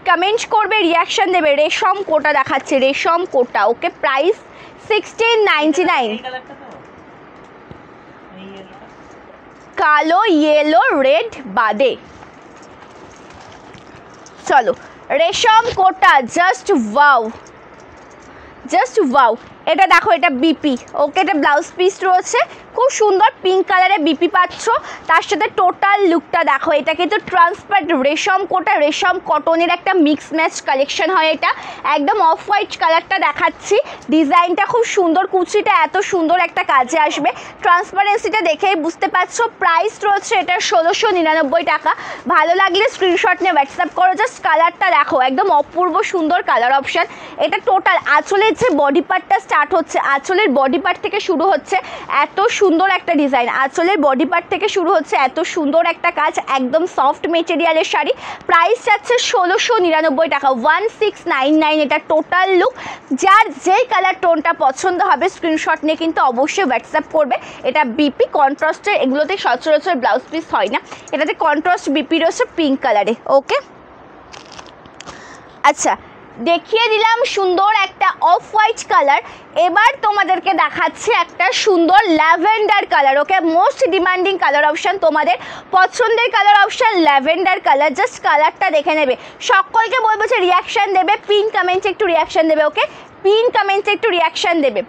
কমেন্ট করবে, রিয়াকশন দেবে। রেশম কোটা দেখাচ্ছে, রেশম কোটা, ওকে, প্রাইস 1699। কালো ইয়েলো রেড বাদে। চলো রেশম কোটা, জাস্ট ওয়াও। এটা দেখো, এটা বিপি, ওকে, এটা ব্লাউজ পিস রয়েছে, খুব সুন্দর পিঙ্ক কালারে বিপি পাচ্ছ, তার সাথে টোটাল লুকটা দেখো। এটা কিন্তু ট্রান্সপারেন্ট রেশম কোটা, রেশম কটনের একটা মিক্স ম্যাচ কালেকশন হয়, এটা একদম অফ হোয়াইট কালারটা দেখাচ্ছি, ডিজাইনটা খুব সুন্দর, কুচিটা এত সুন্দর একটা কাজে আসবে, ট্রান্সপারেন্সিটা দেখেই বুঝতে পারছো। প্রাইস রয়েছে এটা 1699 টাকা। ভালো লাগলে স্ক্রিনশট নিয়ে হোয়াটসঅ্যাপ করো। জাস্ট কালারটা দেখো, একদম অপূর্ব সুন্দর কালার অপশান। এটা টোটাল আঁচলের যে বডি পার্টটা স্টার্ট হচ্ছে, আঁচলের বডি পার্ট থেকে শুরু হচ্ছে এত সুন্দর একটা ডিজাইন, আঁচলের বডি পার্ট থেকে শুরু হচ্ছে এত সুন্দর একটা কাজ, একদম সফট মেটেরিয়ালের শাড়ি। প্রাইস যাচ্ছে 1699 টাকা, 1699। এটা টোটাল লুক, যার যেই কালার টোনটা পছন্দ হবে স্ক্রিনশট নিয়ে কিন্তু অবশ্যই হোয়াটসঅ্যাপ করবে। এটা বিপি কন্ট্রাস্টের, এগুলোতে সচরাচর ব্লাউজ পিস হয় না, এটাতে কন্ট্রাস্ট বিপি রয়েছে পিঙ্ক কালারে, ওকে। আচ্ছা দেখিয়ে দিলাম সুন্দর একটা অফ হোয়াইট কালার, এবার তোমাদেরকে দেখাচ্ছি একটা সুন্দর ল্যাভেন্ডার কালার, ওকে, মোস্ট ডিমান্ডিং কালার অপশান, তোমাদের পছন্দের colour option lavender colour. Just কালারটা দেখে নেবে, সকলকে বলবো যে রিয়াকশান দেবে, পিন কমেন্টে একটু রিয়াকশান দেবে, ওকে, পিন কমেন্টে একটু রিয়াকশান দেবে।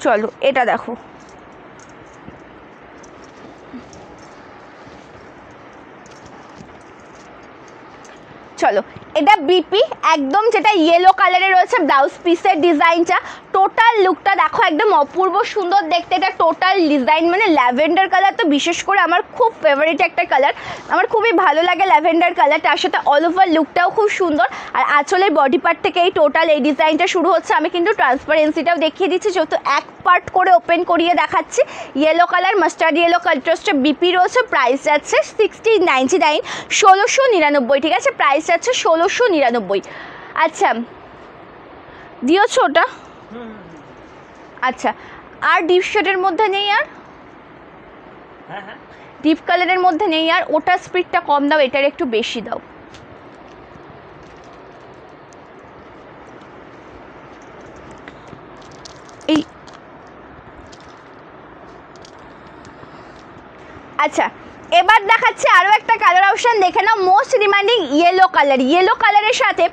চলো এটা দেখো, চলো এটা বিপি, একদম যেটা ইয়েলো কালারে রয়েছে ব্লাউজ পিসের ডিজাইনটা, টোটাল লুকটা দেখো, একদম অপূর্ব সুন্দর দেখতে। এটা টোটাল ডিজাইন মানে ল্যাভেন্ডার কালার, তো বিশেষ করে আমার খুব ফেভারিট একটা কালার, আমার খুবই ভালো লাগে ল্যাভেন্ডার কালার, তার সাথে অল ওভার লুকটাও খুব সুন্দর। আর আঁচলের বডি পার্ট থেকে এই টোটাল এই ডিজাইনটা শুরু হচ্ছে। আমি কিন্তু ট্রান্সপারেন্সিটাও দেখিয়ে দিচ্ছি, যেহেতু এক পার্ট করে ওপেন করিয়ে দেখাচ্ছি। ইয়েলো কালার, মাস্টার্ড ইয়েলো কন্ট্রাস্টে বিপি রয়েছে, প্রাইস যাচ্ছে 1699, 1699, ঠিক আছে, প্রাইস যাচ্ছে 1699। আচ্ছা দিয়েছো ওটা, আচ্ছা আর ডিপ শেডের মধ্যে নেই, আর ডিপ কালারের মধ্যে নেই, আর ওটা স্পিডটা কম দাও, এটার একটু বেশি দাও। এই আচ্ছা এবার দেখাচ্ছে আরও একটা কালার অপশান, দেখে নাও, most demanding yellow colour, yellow কালারের সাথে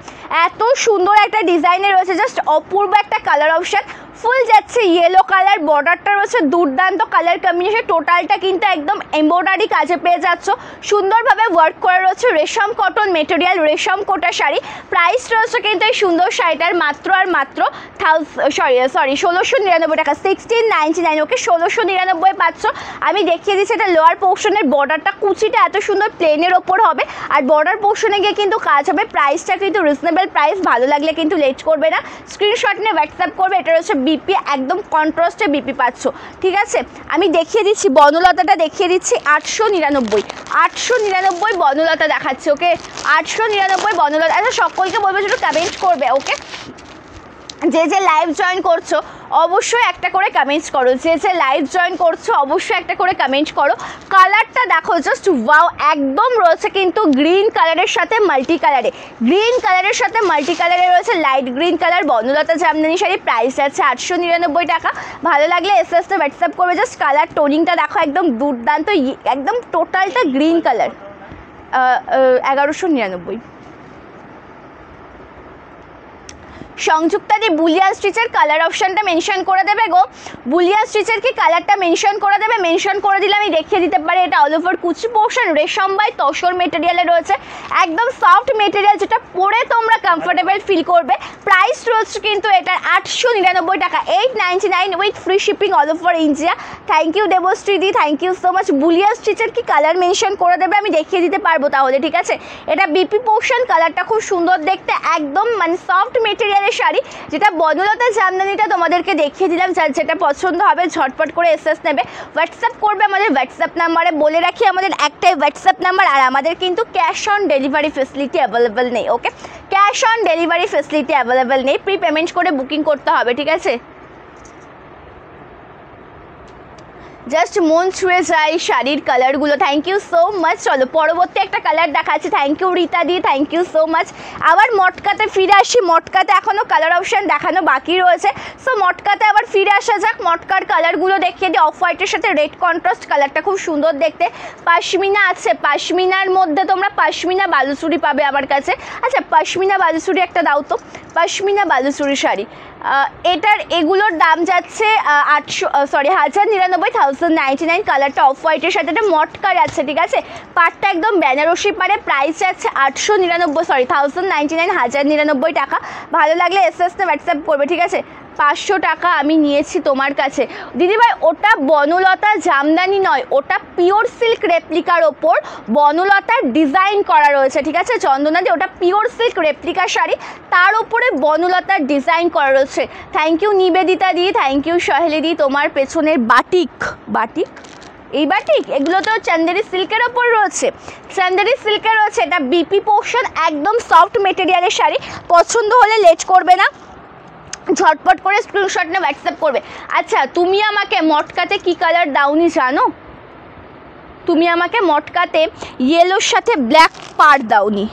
এত সুন্দর একটা ডিজাইনের রয়েছে, জাস্ট অপূর্ব একটা কালার অপশান। ফুল যাচ্ছে ইয়েলো কালার, বর্ডারটা রয়েছে দুর্দান্ত কালার কম্বিনেশন, টোটালটা কিন্তু একদম এমব্রয়ডারি কাজে পেয়ে যাচ্ছ, সুন্দরভাবে ওয়ার্ক করা রয়েছে, রেশম কটন মেটেরিয়াল, রেশম কোটা শাড়ি। প্রাইস রয়েছে কিন্তু এই সুন্দর শাড়িটার মাত্র আর মাত্র 1699 টাকা, 1699। ওকে 1699 পাচ্ছ। আমি দেখিয়ে দিচ্ছি এটা লোয়ার পোর্শনের বর্ডারটা, কুচিটা এত সুন্দর প্লেনের ওপর হবে আর বর্ডার পোর্শনে গিয়ে কিন্তু কাজ হবে। প্রাইসটা কিন্তু রিজনেবল প্রাইস, ভালো লাগলে কিন্তু লেট করবে না, স্ক্রিনশট নিয়ে হোয়াটসঅ্যাপ করবে। এটা হচ্ছে বিপি, একদম কন্ট্রাস্টে বিপি পাচ্ছ, ঠিক আছে। আমি দেখিয়ে দিচ্ছি বনলতাটা, দেখিয়ে দিচ্ছি 899 বনলতা দেখাচ্ছে। ওকে 899 বনলতা। আচ্ছা সকলকে বলবে একটু কমেন্ট করবে, ওকে। যে লাইভ জয়েন করছো অবশ্যই একটা করে কমেন্টস করো, যে লাইভ জয়েন করছো অবশ্যই একটা করে কমেন্ট করো। কালারটা দেখো জাস্ট ওয়াও, একদম রয়েছে কিন্তু গ্রিন কালারের সাথে মাল্টি কালারে, গ্রিন কালারের সাথে মাল্টি কালারে রয়েছে light green colour Banalata Jamdani sari. Price আছে 899 টাকা। ভালো লাগলে এসএসতে হোয়াটসঅ্যাপ করবে। জাস্ট কালার টোনিংটা দেখো একদম দুর্দান্ত, একদম টোটালটা গ্রিন কালার। 1199। সংযুক্তাদি বুলিয়ান স্টিচের কালার অপশানটা মেনশন করে দেবে গো, বুলিয়ান স্টিচের কি কালারটা মেনশন করে দেবে, মেনশন করে দিলে আমি দেখিয়ে দিতে পারি। এটা অল ওভার কুচি পোর্শন, রেশম বাই তসর মেটেরিয়ালে রয়েছে, একদম সফট মেটেরিয়াল, যেটা পরে তোমরা কমফোর্টেবল ফিল করবে। প্রাইস রয়েছে কিন্তু এটার 899 টাকা, 899 with free shipping all over India. Thank you দেবশ্রীদি, thank you so much. Bullion স্টিচের কি কালার মেনশন করে দেবে আমি দেখিয়ে দিতে পারবো তাহলে, ঠিক আছে। এটা বিপি পোর্শন, কালারটা খুব সুন্দর দেখতে, একদম মানে সফট মেটেরিয়াল শাড়ি, যেটা বনলতা জামদানিটা তোমাদেরকে দেখিয়ে দিলাম। যার যেটা পছন্দ হবে ঝটপট করে এসএস নেবে, হোয়াটসঅ্যাপ করবে আমাদের হোয়াটসঅ্যাপ নাম্বারে। বলে রাখি আমাদের একটাই হোয়াটসঅ্যাপ নাম্বার, আর আমাদের কিন্তু cash on delivery facility available নেই, ওকে। Cash on delivery facility available নেই, প্রি পেমেন্ট করে বুকিং করতে হবে, ঠিক আছে। জাস্ট মন ছুঁয়ে যায় শাড়ির কালারগুলো, থ্যাংক ইউ সো মাচ। চলো পরবর্তী একটা কালার দেখাচ্ছি। থ্যাংক ইউ রীতা দি, থ্যাংক ইউ সো মাচ। আবার মটকাতে ফিরে আসি, মটকাতে এখনও কালার অপশান দেখানো বাকি রয়েছে, সো মটকাতে আবার ফিরে আসা যাক। মটকার কালারগুলো দেখিয়ে দিই। অফ হোয়াইটের সাথে রেড কন্ট্রাস্ট, কালারটা খুব সুন্দর দেখতে। পাশমিনা আছে, পাশমিনার মধ্যে তোমরা পাশমিনা বালুচুরি পাবে আমার কাছে। আচ্ছা পাশমিনা বালুচুরি একটা দাও তো, পাশমিনা বালুচুরি শাড়ি। এটার এগুলোর দাম যাচ্ছে 1099, 1099। কালারটা অফ হোয়াইটের সাথে একটা মটকার আছে, ঠিক আছে। পাটটা একদম বেনারসি পারে। প্রাইস আছে 1099 1099 টাকা। ভালো লাগলে এসএসতে হোয়াটসঅ্যাপ করবে, ঠিক আছে। 500 টাকা আমি নিয়েছি তোমার কাছে দিদিভাই। ওটা বনলতা জামদানি নয়, ওটা পিওর সিল্ক রেপ্লিকার ওপর বনলতার ডিজাইন করা রয়েছে, ঠিক আছে চন্দনাদি। ওটা পিওর সিল্ক রেপ্লিকা শাড়ি, তার উপরে বনলতার ডিজাইন করা রয়েছে। Thank you Nivedita di, thank you Saheli di. তোমার পেছনের বাটিক, বাটিক এই বাটিক এগুলো তো চান্দেরি সিল্কের ওপর রয়েছে, চান্দেরি সিল্কের রয়েছে। এটা বিপি পোর্শন, একদম সফট মেটেরিয়ালের শাড়ি। পছন্দ হলে লেট করবে না, ঝটপট করে স্ক্রিনশট নিয়ে হোয়াটসঅ্যাপ করবে। আচ্ছা তুমি আমাকে মটকাতে কি কালার দাওনি জানো? তুমি আমাকে মটকাতে ইয়েলোর সাথে ব্ল্যাক পাড় দাওনি।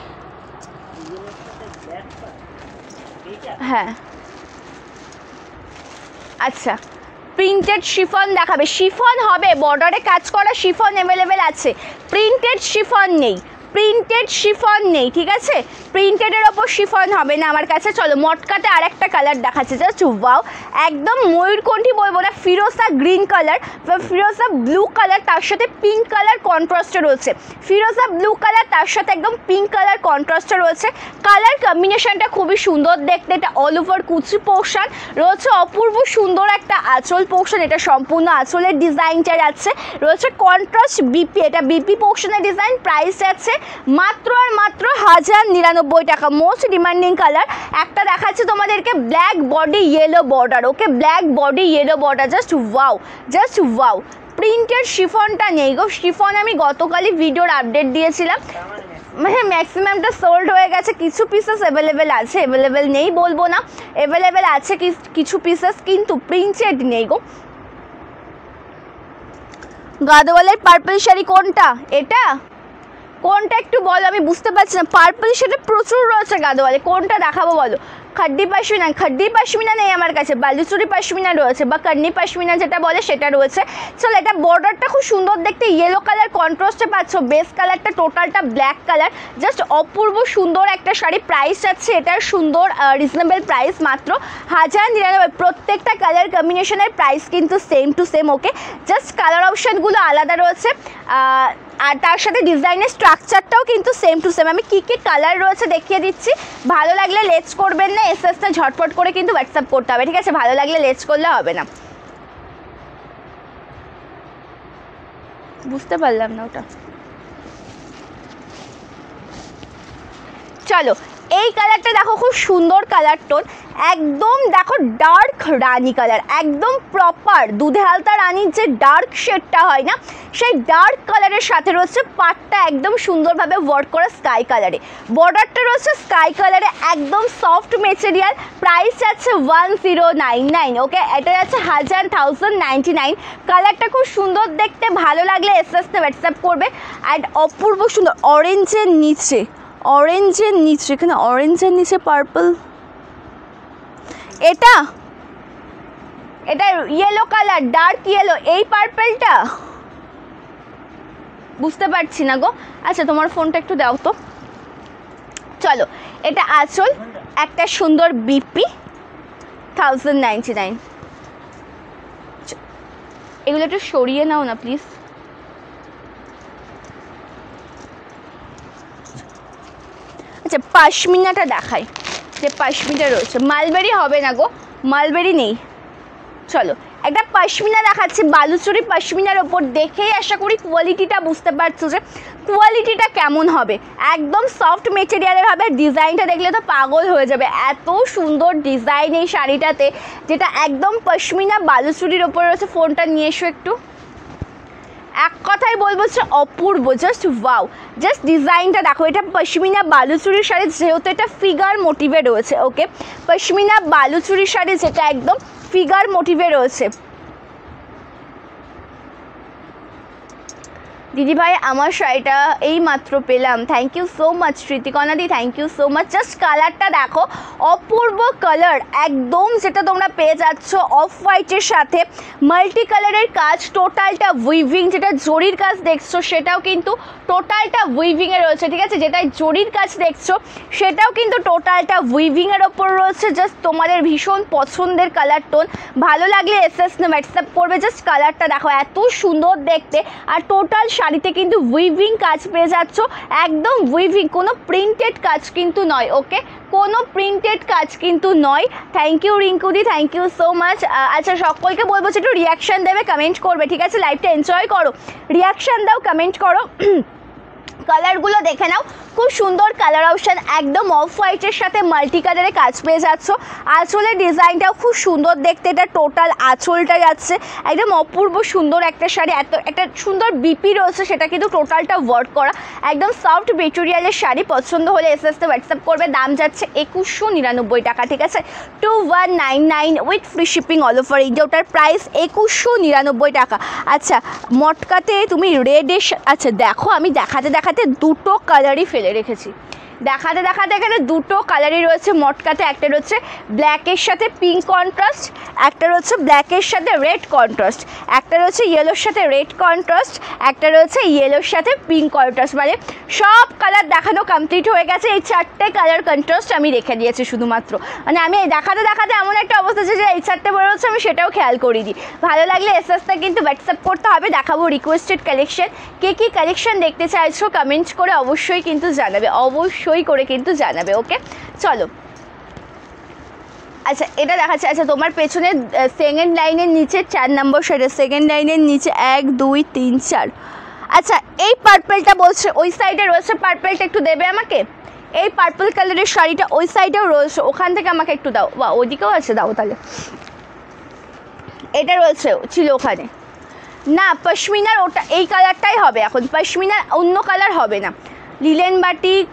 হ্যাঁ আচ্ছা প্রিন্টেড শিফন দেখাবে, শিফন হবে, বর্ডারে কাজ করা শিফন অ্যাভেলেবেল আছে, প্রিন্টেড শিফন নেই, প্রিন্টেড শিফন নেই, ঠিক আছে। প্রিন্টেডের ওপর শিফন হবে না আমার কাছে। চলো মটকাতে আর একটা কালার দেখাচ্ছে, জাস্ট ওয়াও, একদম ময়ূরকণ্ঠী বলবো না, ফিরোজা গ্রিন কালার বা ফিরোজা ব্লু কালার, তার সাথে পিঙ্ক কালার কন্ট্রাস্টে রয়েছে। ফিরোজা ব্লু কালার তার সাথে একদম পিঙ্ক কালার কন্ট্রাস্টে রয়েছে। কালার কম্বিনেশনটা খুবই সুন্দর দেখতে। এটা অল ওভার কুচি পোর্শন রয়েছে, অপূর্ব সুন্দর একটা আঁচল পোর্শন, এটা সম্পূর্ণ আঁচলের ডিজাইনটা যাচ্ছে, রয়েছে কন্ট্রাস্ট বিপি, এটা বিপি পোর্শনের ডিজাইন। প্রাইস আছে মাত্র আর মাত্র 1099 টাকা। মোস্ট ডিমান্ডিং কালার একটা দেখাচ্ছে তোমাদেরকে, black body yellow border, okay black body yellow border, just wow, just wow. Printed শিফনটা নেই গো, শিফন আমি গতকালই ভিডিওর আপডেট দিয়েছিলাম, মানে ম্যাক্সিমামটা সোল্ড হয়ে গেছে, কিছু পিসেস অ্যাভেলেবেল আছে, অ্যাভেলেবেল নেই বলবো না, অ্যাভেলেবেল আছে কিছু পিসেস, কিন্তু প্রিন্টেড নেই গো। গাদওয়ালের পার্পল শাড়ি কোনটা? এটা কোনটা একটু বলো, আমি বুঝতে পারছি না। পার্পল সেটা প্রচুর রয়েছে গাদোয়ালে, কোনটা দেখাবো বলো? খাড্ডি পাশমিনা নেই আমার কাছে, বালুচুরি পাশমিনা রয়েছে বা কন্নি পাশমিনা যেটা বলে সেটা রয়েছে। চলো, এটা বর্ডারটা খুব সুন্দর দেখতে, ইয়েলো কালার কন্ট্রাস্টে পাচ্ছ, বেস কালারটা টোটালটা ব্ল্যাক কালার, জাস্ট অপূর্ব সুন্দর একটা শাড়ি। প্রাইস আছে এটার সুন্দর রিজনেবল প্রাইস, মাত্র 1099। প্রত্যেকটা কালার কম্বিনেশনের প্রাইস কিন্তু same to same. Okay, just colour অপশানগুলো আলাদা রয়েছে আর তার সাথে ডিজাইনের স্ট্রাকচারটাও কিন্তু সেম টু সেম। আমি কী কী কালার রয়েছে দেখিয়ে দিচ্ছি, ভালো লাগলে লেটস করবেন না, এসএসটা ঝটপট করে কিন্তু হোয়াটসঅ্যাপ করতে হবে, ঠিক আছে? ভালো লাগলে লেটস করলে হবে না। বুঝতে পারলাম না ওটা। চলো, এই কালারটা দেখো, খুব সুন্দর কালার টোন, একদম দেখো ডার্ক রানি কালার, একদম প্রপার দুধে হালতা রানির যে ডার্ক শেডটা হয় না, সেই ডার্ক কালারের সাথে রয়েছে পাটটা একদম সুন্দরভাবে ওয়ার্ক করা স্কাই কালারে, বর্ডারটা রয়েছে স্কাই কালারে, একদম সফট মেটেরিয়াল। প্রাইস আছে 1099। ওকে, এটা আছে 1099। কালারটা খুব সুন্দর দেখতে, ভালো লাগলে এসএসতে হোয়াটসঅ্যাপ করবে। অ্যান্ড অপূর্ব সুন্দর অরেঞ্জের নিচে, এখানে অরেঞ্জের নিচে পার্পল, এটা ইয়েলো কালার, ডার্ক ইয়েলো, এই পার্পলটা বুঝতে পারছি না গো। আচ্ছা, তোমার ফোনটা একটু দাও তো। চলো, এটা আঁচল, একটা সুন্দর বিপি, 1099। এগুলো একটু সরিয়ে নাও না প্লিজ। আচ্ছা, পাশমিনাটা দেখাই, যে পাশমিনা রয়েছে। মালবেরি হবে না গো, মালবেরি নেই। চলো, একটা পাশমিনা দেখাচ্ছি, বালুচুরি পাশমিনার ওপর। দেখেই আশা করি কোয়ালিটিটা বুঝতে পারছো যে কোয়ালিটিটা কেমন হবে। একদম সফট মেটেরিয়ালের হবে, ডিজাইনটা দেখলে তো পাগল হয়ে যাবে, এত সুন্দর ডিজাইন এই শাড়িটাতে, যেটা একদম পাশমিনা বালুচুরির ওপর রয়েছে। ফোনটা নিয়ে এসো একটু। এক কথাই বলবো যে অপূর্ব, জাস্ট ওয়াও। জাস্ট ডিজাইনটা দেখো, এটা পশমিনা বালুচুরি শাড়ি, যেহেতু এটা ফিগার মোটিভে রয়েছে। ওকে, পশমিনা বালুচুরি শাড়ি যেটা একদম ফিগার মোটিভে রয়েছে। দিদিভাই, আমার শাড়িটা এই মাত্র পেলাম, থ্যাংক ইউ সো মাচ স্মৃতিকণাদি, thank you so much. Just কালারটা দেখো, অপূর্ব কালার একদম, যেটা তোমরা পেয়ে যাচ্ছ অফ হোয়াইটের সাথে মাল্টি কালারের কাজ, টোটালটা উইভিং। যেটা জরির কাজ দেখছো সেটাও কিন্তু টোটালটা উইভিংয়ে রয়েছে, ঠিক আছে? যেটা জরির কাজ দেখছো সেটাও কিন্তু টোটালটা উইভিংয়ের ওপর রয়েছে। জাস্ট তোমাদের ভীষণ পছন্দের কালার টোন, ভালো লাগলে এসএস হোয়াটসঅ্যাপ করবে। জাস্ট কালারটা দেখো, এত সুন্দর দেখতে। আর টোটাল শাড়িতে কিন্তু উইভিং কাজ পেয়ে যাচ্ছ, একদম উইভিং, কোনো প্রিন্টেড কাজ কিন্তু নয়। ওকে, কোনো প্রিন্টেড কাজ কিন্তু নয়। থ্যাংক ইউ রিঙ্কুদি, থ্যাংক ইউ সো মাচ। আচ্ছা, সকলকে বলবো যে একটু রিয়াকশান দেবে, কমেন্ট করবে, ঠিক আছে? লাইভটা এনজয় করো, রিয়াকশান দাও, কমেন্ট করো। কালারগুলো দেখে নাও, খুব সুন্দর কালার অপশান, একদম অফ হোয়াইটের সাথে মাল্টি কালারে কাজ পেয়ে যাচ্ছ। আঁচলের ডিজাইনটাও খুব সুন্দর দেখতে, এটা টোটাল আঁচলটা যাচ্ছে, একদম অপূর্ব সুন্দর একটা শাড়ি। এত একটা সুন্দর বিপি রয়েছে, সেটা কিন্তু টোটালটা ওয়ার্ক করা, একদম সফট মেটেরিয়ালের শাড়ি। পছন্দ হলে এসএসতে হোয়াটসঅ্যাপ করবে। দাম যাচ্ছে 2199 টাকা, ঠিক আছে? 2199 with free shipping all over India. ওটার প্রাইস 2199 টাকা। আচ্ছা, মটকাতে তুমি রেডের, আচ্ছা দেখো, আমি দেখাতে দুটো কালারই ফেলে রেখেছি, দেখাতে এখানে দুটো কালারই রয়েছে মটকাতে। একটা রয়েছে ব্ল্যাকের সাথে পিঙ্ক কন্ট্রাস্ট, একটা রয়েছে ব্ল্যাকের সাথে রেড কন্ট্রাস্ট, একটা রয়েছে ইয়েলোর সাথে রেড কন্ট্রাস্ট, একটা রয়েছে ইয়েলোর সাথে পিঙ্ক কন্ট্রাস্ট। মানে সব কালার দেখানো কমপ্লিট হয়ে গেছে। এই 4টে কালার কন্ট্রাস্ট আমি রেখে দিয়েছি শুধুমাত্র। মানে আমি দেখাতে এমন একটা অবস্থা যে এই 4টে বড় হচ্ছে, আমি সেটাও খেয়াল করিনি। ভালো লাগলে এসএসটা কিন্তু হোয়াটসঅ্যাপ করতে হবে। দেখাবো রিকোয়েস্টেড কালেকশন, কে কী কালেকশন দেখতে চাইছো কমেন্ট করে অবশ্যই কিন্তু জানাবে, অবশ্যই করে কিন্তু জানাবে। ওকে, চলো। আচ্ছা, এটা দেখাচ্ছে। আচ্ছা, তোমার পেছনে সেকেন্ড লাইনের নিচে 4 নম্বর সাইডে, সেকেন্ড লাইনের নিচে 1 2 3 4। আচ্ছা, এই পার্পলটা বলছে ওই সাইডে রয়েছে, পার্পলটা একটু দেবে আমাকে। এই পার্পল কালারের শাড়িটা ওই সাইডেও রয়েছে, ওখান থেকে আমাকে একটু দাও। বা ওদিকেও আছে, দাও তাহলে। এটা রয়েছে, ছিল ওখানে না। পশমিনার ওটা, এই কালারটাই হবে এখন, পশমিনার অন্য কালার হবে না। লিলেন বাটিক,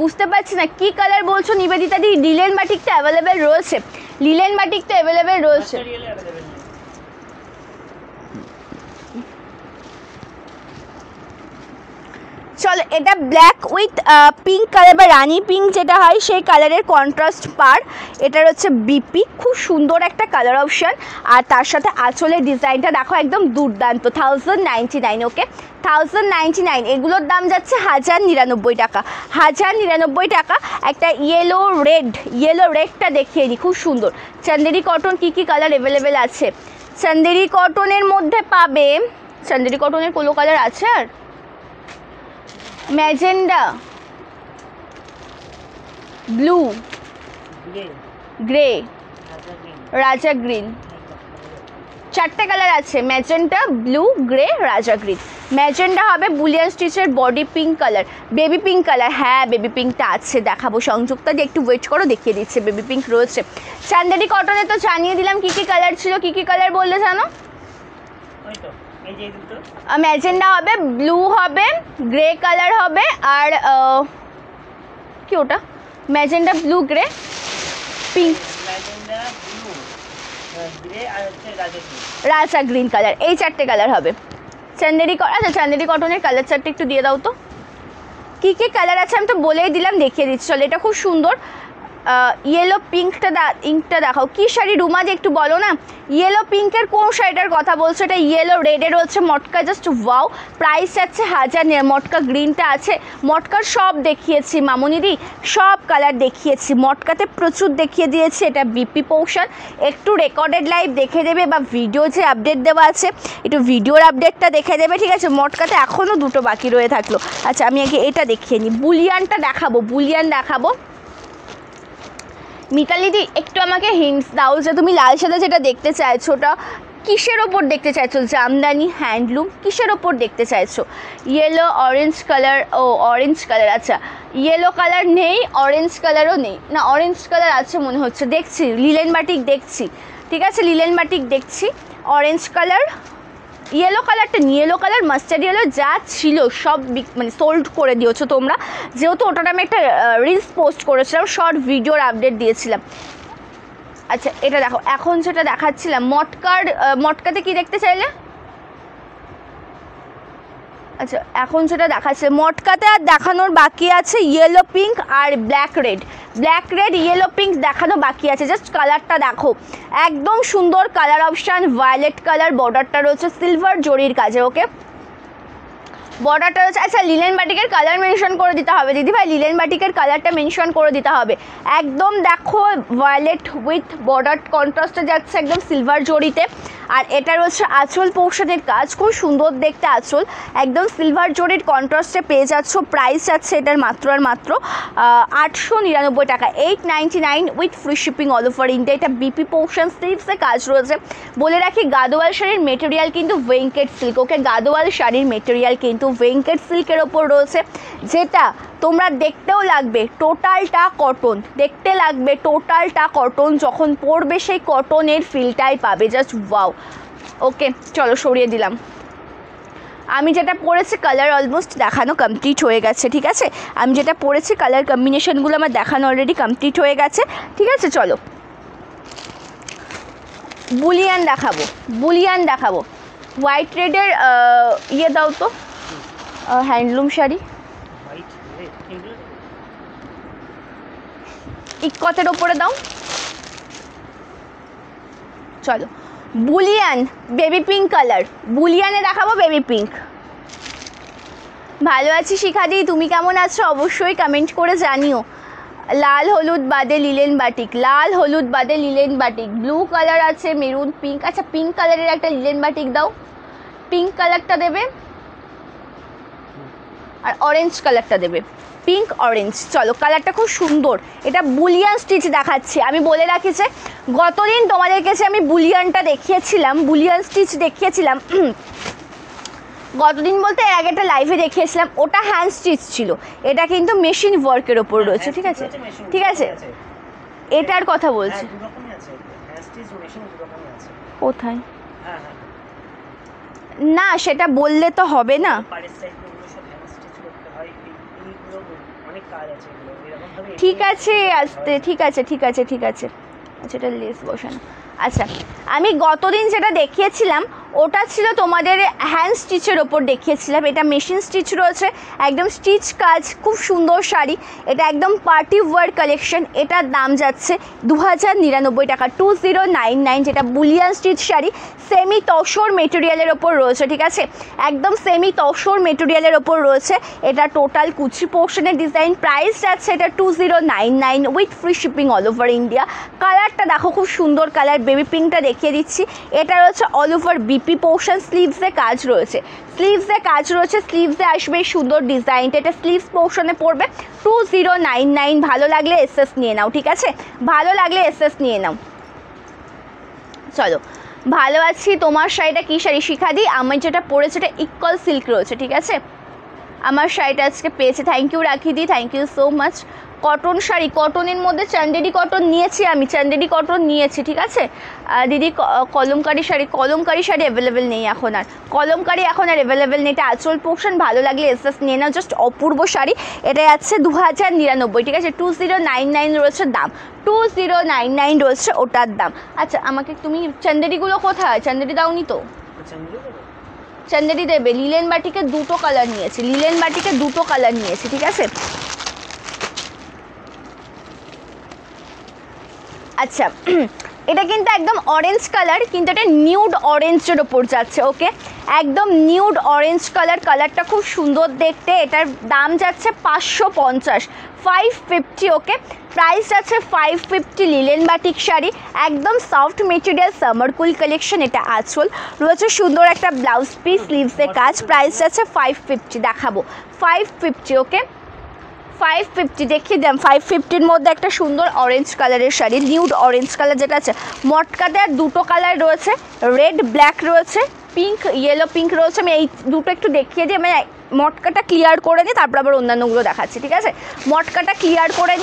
বুঝতে পারছি না কি কালার বলছো নিবেদিতা দি। লিলেন বাটিকটা অ্যাভেলেবেল রয়েছে, লিলেন বাটিকটা অ্যাভেলেবেল রয়েছে। চলো এটা ব্ল্যাক উইথ পিঙ্ক কালার বা রানি পিঙ্ক যেটা হয় সেই কালারের কন্ট্রাস্ট পার। এটার হচ্ছে বিপি, খুব সুন্দর একটা কালার অপশান। আর তার সাথে আঁচলের ডিজাইনটা দেখো একদম দুর্দান্ত। 1099, ওকে 1099। এগুলোর দাম যাচ্ছে 1099 টাকা, 1099 টাকা। একটা ইয়েলো রেডটা দেখিয়ে দিই, খুব সুন্দর। চান্দেরি কটন কী কী কালার অ্যাভেলেবেল আছে? চান্দেরি কটনের মধ্যে পাবে, চান্দেরি কটনের কোনো কালার আছে আর? ম্যাজেন্ডা, ব্লু, গ্রে, রাজা গ্রিন, 4টে কালার আছে। ম্যাজেন্ডা, ব্লু, গ্রে, রাজা গ্রিন। ম্যাজেন্ডা হবে বুলিয়ান স্টিচের body pink colour, baby pink colour. হ্যাঁ বেবি পিঙ্কটা আছে, দেখাবো সংযুক্তা দিয়ে, একটু ওয়েট করো, দেখিয়ে দিচ্ছে। বেবি পিঙ্ক রয়েছে। চান্দেরি কটনে তো জানিয়ে দিলাম কী কী কালার ছিল। কী কী কালার বললে জানো? ম্যাজেন্ডা হবে, ব্লু হবে, গ্রে কালার হবে, আর কি ওটা? ম্যাজেন্ডা, ব্লু, গ্রে, পিঙ্ক, রাজা গ্রিন কালার। এই 4টে কালার হবে চান্দেরি। আচ্ছা চান্দেরি কটনের কালার চারটে একটু দিয়ে দাও তো। কী কী কালার আছে আমি তো বলেই দিলাম, দেখিয়ে দিচ্ছি। চলো এটা খুব সুন্দর ইয়েলো পিঙ্কটা দেখাও। কী শাড়ি রুমা যে একটু বলো না, ইয়েলো পিঙ্কের কোন শাড়িটার কথা বলছো? এটা ইয়েলো রেডের হচ্ছে মটকা, জাস্ট ওয়াও। প্রাইস যাচ্ছে 1000। মটকা গ্রিনটা আছে, মটকার সব দেখিয়েছি মামুনিদি, সব কালার দেখিয়েছি। মটকাতে প্রচুর দেখিয়ে দিয়েছি। এটা বিপি পোর্শন, একটু রেকর্ডেড লাইভ দেখে দেবে বা ভিডিও যে আপডেট দেওয়া আছে একটু ভিডিওর আপডেটটা দেখে দেবে, ঠিক আছে? মটকাতে এখনও 2টো বাকি রয়ে থাকলো। আচ্ছা আমি আগে এটা দেখিয়ে নিই, বুলিয়ানটা দেখাবো, বুলিয়ান দেখাবো। মিতালিদি একটু আমাকে হিন্টস দাও যে তুমি লাল সাদা যেটা দেখতে চাইছো ওটা কিসের ওপর দেখতে চাইছো? জামদানি, হ্যান্ডলুম, কিসের ওপর দেখতে চাইছো? Yellow, orange colour. ও অরেঞ্জ কালার, আচ্ছা ইয়েলো কালার নেই, অরেঞ্জ কালারও নেই। না অরেঞ্জ কালার আছে মনে হচ্ছে, দেখছি লিলেন বাটিক দেখছি, ঠিক আছে লিলেন বাটিক দেখছি। অরেঞ্জ কালার, ইয়েলো কালারটা নিয়ে, ইয়েলো কালার, মাস্টার্ড ইয়েলো যা ছিল সব মানে সোল্ড করে দিয়েছো তোমরা, যেহেতু ওটাতে আমি একটা রিলস পোস্ট করেছিলাম, শর্ট ভিডিওর আপডেট দিয়েছিলাম। আচ্ছা এটা দেখো, এখন যেটা দেখাচ্ছিলাম মটকাতে কি দেখতে চাইলে? আচ্ছা এখন যেটা দেখাচ্ছে মটকাতে আর দেখানোর বাকি আছে ইয়েলো পিঙ্ক আর ব্ল্যাক রেড, ইয়েলো পিঙ্ক দেখানো বাকি আছে। জাস্ট কালারটা দেখো, একদম সুন্দর কালার অপশান, ভায়োলেট কালার। বর্ডারটা রয়েছে সিলভার জরির কাজে, ওকে বর্ডারটা রয়েছে। আচ্ছা লিলেন বাটিকের কালার মেনশন করে দিতে হবে দিদিভাই, লিলেন বাটিকের কালারটা মেনশন করে দিতে হবে। একদম দেখো ভায়োলেট উইথ বর্ডার কন্ট্রাস্টে যাচ্ছে একদম সিলভার জরিতে। আর এটা রয়েছে আঁচল পোর্শনের কাজ, খুব সুন্দর দেখতে আঁচল, একদম সিলভার জরির কন্ট্রাস্টে পেয়ে যাচ্ছ। প্রাইস আছে এটার মাত্র আর মাত্র 899 টাকা, 899 with free shipping all over India. এটা বিপি পোর্শন স্লিভসে কাজ রয়েছে। বলে রাখি গাদোয়াল শাড়ির মেটেরিয়াল কিন্তু ভেঙ্কেট সিল্ক, ওকে গাদোয়াল শাড়ির মেটেরিয়াল কিন্তু ভেঙ্কেট সিল্কের ওপর রয়েছে, যেটা তোমরা দেখতেও লাগবে টোটালটা কটন, দেখতে লাগবে টোটালটা কটন, যখন পরবে সেই কটনের ফিলটাই পাবে, জাস্ট ওয়াও। ওকে চলো সরিয়ে দিলাম। আমি যেটা পরেছি কালার অলমোস্ট দেখানো কমপ্লিট হয়ে গেছে, ঠিক আছে? আমি যেটা পরেছি কালার কম্বিনেশনগুলো আমার দেখানো অলরেডি কমপ্লিট হয়ে গেছে, ঠিক আছে? চলো বুলিয়ান দেখাবো। হোয়াইট রেডের ইয়ে দাও তো, হ্যান্ডলুম শাড়ি ইকতের ওপরে দাও। চলো বুলিয়ান বেবি পিঙ্ক কালার, বুলিয়ানে দেখাবো বেবি পিঙ্ক। ভালো আছি শিখাদি, তুমি কেমন আছো অবশ্যই কমেন্ট করে জানিও। লাল হলুদ বাদে লিলেন বাটিক, ব্লু কালার আছে, মেরুন, পিঙ্ক। আচ্ছা পিঙ্ক কালারের একটা লিলেন বাটিক দাও, পিঙ্ক কালারটা দেবে আর অরেঞ্জ কালারটা দেবে, পিঙ্ক অরেঞ্জ। চলো কালারটা খুব সুন্দর, এটা বুলিয়ান স্টিচ দেখাচ্ছি। আমি বলে রাখি যে গতদিন তোমাদের কাছে আমি বুলিয়ানটা দেখিয়েছিলাম, বুলিয়ান স্টিচ দেখিয়েছিলাম গতদিন বলতে এর আগে একটা লাইভে দেখিয়েছিলাম, ওটা হ্যান্ড স্টিচ ছিল, এটা কিন্তু মেশিন ওয়ার্কের ওপর রয়েছে, ঠিক আছে? ঠিক আছে এটার কথা বলছি। কোথায়? না সেটা বললে তো হবে না, ঠিক আছে আসতে, ঠিক আছে আচ্ছা এটা লেস বসানো। আচ্ছা আমি গতদিন যেটা দেখিয়েছিলাম ওটা ছিল তোমাদের হ্যান্ড স্টিচের ওপর দেখিয়েছিলাম, এটা মেশিন স্টিচ রয়েছে, একদম স্টিচ কাজ, খুব সুন্দর শাড়ি। এটা একদম পার্টি ওয়্যার কালেকশন। এটার দাম যাচ্ছে 2099 টাকা, 2099, যেটা bullion stitch sari, semi tussar মেটেরিয়ালের ওপর রয়েছে, ঠিক আছে, একদম সেমি তসর মেটেরিয়ালের ওপর রয়েছে। এটা টোটাল কুচি পোর্শনের ডিজাইন। প্রাইস যাচ্ছে এটা 2099 with free shipping all over India. কালারটা দেখো খুব সুন্দর কালার, বেবি পিঙ্কটা দেখিয়ে দিচ্ছি। এটা রয়েছে অল ওভার বিপি পোর্শন, স্লিভসে কাজ রয়েছে, স্লিভসে আসবে সুন্দর ডিজাইনটা। এটা স্লিভস পোর্শনে পড়বে 2099। ভালো লাগলে এসএস নিয়ে নাও, ঠিক আছে, ভালো লাগলে এসএস নিয়ে নাও। চলো, ভালো আছি। তোমার শাড়িটা কী শাড়ি শিখা দিই? আমি যেটা পরেছি এটা ইকুয়াল সিল্ক রয়েছে, ঠিক আছে, আমার শাড়িটা আজকে পেয়েছে। Thank you Rakhi di, thank you so much. Cotton sari, কটনের মধ্যে চান্দেরি কটন নিয়েছি আমি, চান্দেরি কটন নিয়েছি, ঠিক আছে দিদি। কলমকারি শাড়ি অ্যাভেলেবেল নেই এখন আর, অ্যাভেলেবেল নেই। এটা আঁচল পোর্শন, ভালো লাগলে এসএস নিয়ে নাও, জাস্ট অপূর্ব শাড়ি। এটা যাচ্ছে 2099, ঠিক আছে, 2099 রয়েছে দাম, 2099 রয়েছে ওটার দাম। আচ্ছা, আমাকে তুমি চান্দেরিগুলো কোথায়, চান্দেরি দাওনি তো? চান্দেরি দেবে। লিলেন বাটিকে দুটো কালার নিয়েছি, ঠিক আছে। আচ্ছা, এটা কিন্তু একদম অরেঞ্জ কালার, কিন্তু এটা নিউড অরেঞ্জের ওপর যাচ্ছে, ওকে, একদম নিউড অরেঞ্জ কালার। কালারটা খুব সুন্দর দেখতে। এটার দাম যাচ্ছে 550, 550, ওকে, প্রাইস যাচ্ছে 550। লিলেন বাটিক শাড়ি, একদম সফট মেটেরিয়াল, সামার কুল কালেকশন। এটা আঁচল রয়েছে, সুন্দর একটা ব্লাউজ পিস, স্লিভসে কাজ। প্রাইস যাচ্ছে 550, দেখাবো 550, ওকে, 550 দেখিয়ে দিলাম। 550-র মধ্যে একটা সুন্দর অরেঞ্জ কালারের শাড়ি, নিউড অরেঞ্জ কালার যেটা আছে। মটকাতে আর দুটো কালার রয়েছে, রেড ব্ল্যাক রয়েছে, পিঙ্ক ইয়েলো পিঙ্ক রয়েছে। আমি এই দুটো একটু দেখিয়ে দিই, আমি মটকাটা ক্লিয়ার করে নিই, তারপর আবার অন্যান্যগুলো দেখাচ্ছি, ঠিক আছে, মটকাটা ক্লিয়ার করে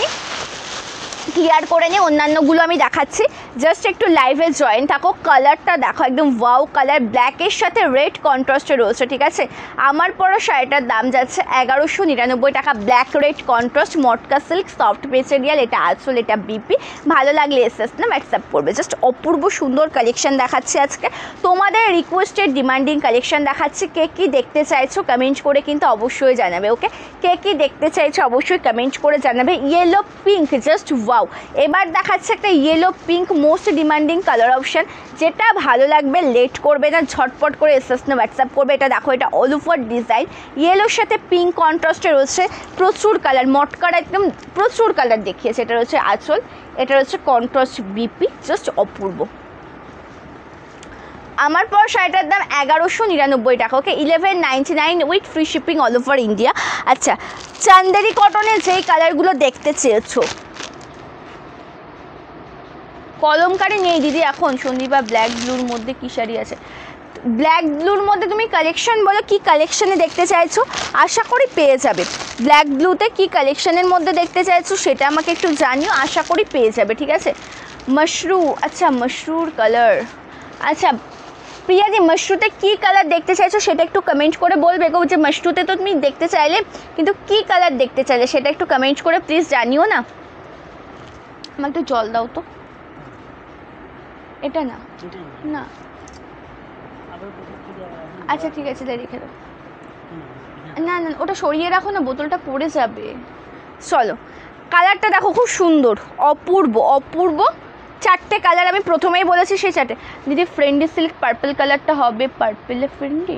নিই, অন্যান্যগুলো আমি দেখাচ্ছি। জাস্ট একটু লাইভে জয়েন থাকো। কালারটা দেখো, একদম ওয়াও কালার, ব্ল্যাকের সাথে রেড কন্ট্রাস্টে রয়েছে, ঠিক আছে। আমার পরা শাড়িটার দাম যাচ্ছে 1199 টাকা, black red contrast, matka silk, soft material. এটা আঁচল, এটা বিপি। ভালো লাগলে এসএস না হোয়াটসঅ্যাপ করবে। জাস্ট অপূর্ব সুন্দর কালেকশন দেখাচ্ছি আজকে, তোমাদের রিকোয়েস্টেড ডিমান্ডিং কালেকশন দেখাচ্ছি। কে কী দেখতে চাইছো কমেন্ট করে কিন্তু অবশ্যই জানাবে, ওকে, কে কী দেখতে চাইছো অবশ্যই কমেন্ট করে জানাবে। Yellow pink, just wow. এবার দেখাচ্ছে একটা yellow pink, most demanding colour option. যেটা ভালো লাগবে লেট করবে না, ঝটপট করে এসএস না হোয়াটসঅ্যাপ করবে। এটা দেখো, এটা অল ওভার ডিজাইন, ইয়েলোর সাথে পিঙ্ক কন্ট্রাস্টে রয়েছে, প্রচুর কালার, মটকার একদম প্রচুর কালার দেখিয়েছে। এটা রয়েছে আঁচল, এটা রয়েছে কন্ট্রাস্ট বিপি, জাস্ট অপূর্ব। আমার পর শাড়িটার দাম 1199 টাকা, ওকে, 1199 with free shipping all over India. আচ্ছা, চান্দেরি কটনের যেই কালারগুলো দেখতে চেয়েছো, কলমকারি নেই দিদি এখন। সন্দীপা, ব্ল্যাক ব্লুর মধ্যে কী শাড়ি আছে? ব্ল্যাক ব্লুর মধ্যে তুমি কালেকশন বলো, কি কালেকশনে দেখতে চাইছো, আশা করি পেয়ে যাবে। ব্ল্যাক ব্লুতে কি কালেকশনের মধ্যে দেখতে চাইছো সেটা আমাকে একটু জানিও, আশা করি পেয়ে যাবে, ঠিক আছে। মাশরু, আচ্ছা মাশরুর কালার, আচ্ছা প্রিয়াদি মাশরুতে কী কালার দেখতে চাইছো সেটা একটু কমেন্ট করে বলবে গো, যে মাশরুতে তো তুমি দেখতে চাইলে, কিন্তু কী কালার দেখতে চাইলে সেটা একটু কমেন্ট করে প্লিজ জানিও না। আমার একটু জল দাও তো। এটা না, না, আচ্ছা ঠিক আছে, রেখে দাও। না না, ওটা সরিয়ে রাখো না, বোতলটা পড়ে যাবে। চলো, কালারটা দেখো খুব সুন্দর, অপূর্ব অপূর্ব। চারটে কালার আমি প্রথমেই বলেছি, সেই চারটে। দিদি ফ্রেন্ডি সিল্ক পার্পল কালারটা হবে, পার্পলে ফ্রেন্ডি,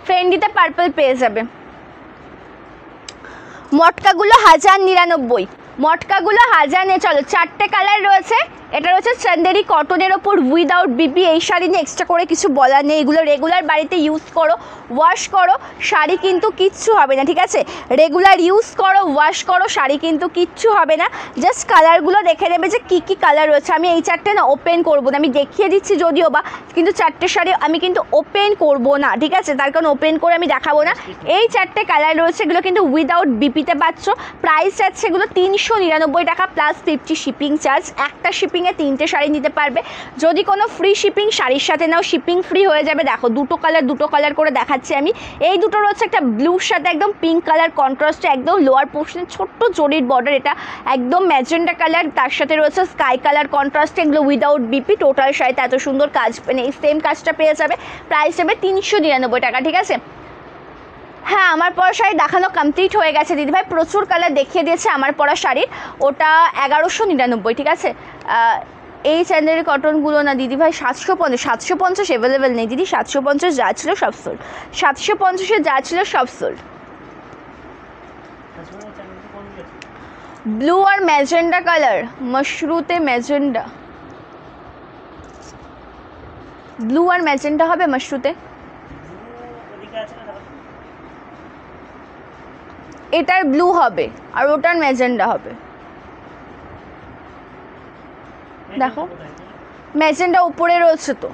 ফ্রেন্ডিতে পার্পল পেয়ে যাবে। মটকাগুলো 1099, মটকাগুলো 1000 চলো, চারটে কালার রয়েছে। এটা রয়েছে চান্দেরি কটনের ওপর উইদাউট বিপি। এই শাড়ি নিয়ে এক্সট্রা করে কিছু বলার নেই, এগুলো রেগুলার বাড়িতে ইউজ করো, ওয়াশ করো, শাড়ি কিন্তু কিচ্ছু হবে না, ঠিক আছে, রেগুলার ইউজ করো, ওয়াশ করো, শাড়ি কিন্তু কিচ্ছু হবে না। জাস্ট কালারগুলো দেখে নেবে যে কী কী কালার রয়েছে। আমি এই চারটে না ওপেন করবো না, আমি দেখিয়ে দিচ্ছি যদিও বা, কিন্তু চারটে শাড়ি আমি কিন্তু ওপেন করবো না, ঠিক আছে, তার কারণ ওপেন করে আমি দেখাবো না। এই চারটে কালার রয়েছে, এগুলো কিন্তু উইদাউট বিপিতে পাচ্ছ। প্রাইস যাচ্ছে এগুলো 399 টাকা প্লাস 50 শিপিং চার্জ। একটা শিপিং শিপিংয়ে 3টে শাড়ি নিতে পারবে। যদি কোনো ফ্রি শিপিং শাড়ির সাথে নাও শিপিং ফ্রি হয়ে যাবে। দেখো দুটো কালার করে দেখাচ্ছি আমি। এই দুটো রয়েছে একটা ব্লুর সাথে একদম পিঙ্ক কালার কন্ট্রাস্টে, একদম লোয়ার পোর্শনে ছোট্ট জরির বর্ডার, এটা একদম ম্যাজেন্ডা কালার, তার সাথে রয়েছে স্কাই কালার কন্ট্রাস্টে, এগুলো উইদাউট বিপি। টোটাল শাড়িতে এত সুন্দর কাজ মানে এই সেম কাজটা পেয়ে যাবে। প্রাইস হবে 399 টাকা, ঠিক আছে। হ্যাঁ, আমার পরা শাড়ি দেখানো কমপ্লিট হয়ে গেছে দিদিভাই, প্রচুর কালার দেখিয়ে দিয়েছে আমার পরা শাড়ির, ওটা 1199, ঠিক আছে। এই স্যান্ডেল কটনগুলো না দিদিভাই 750 অ্যাভেলেবেল নেই দিদি, 750 যা ছিল সব সোল্ড, 750 যা ছিল সব সোল্ড। ব্লু আর ম্যাজেন্ডা কালার, মশরুতে ম্যাজেন্ডা, ব্লু আর ম্যাজেন্ডা হবে মশরুতে। এটার ব্লু হবে আর ওটার ম্যাজেন্ডা হবে। দেখো ম্যাজেন্ডা উপরে রয়েছে তো,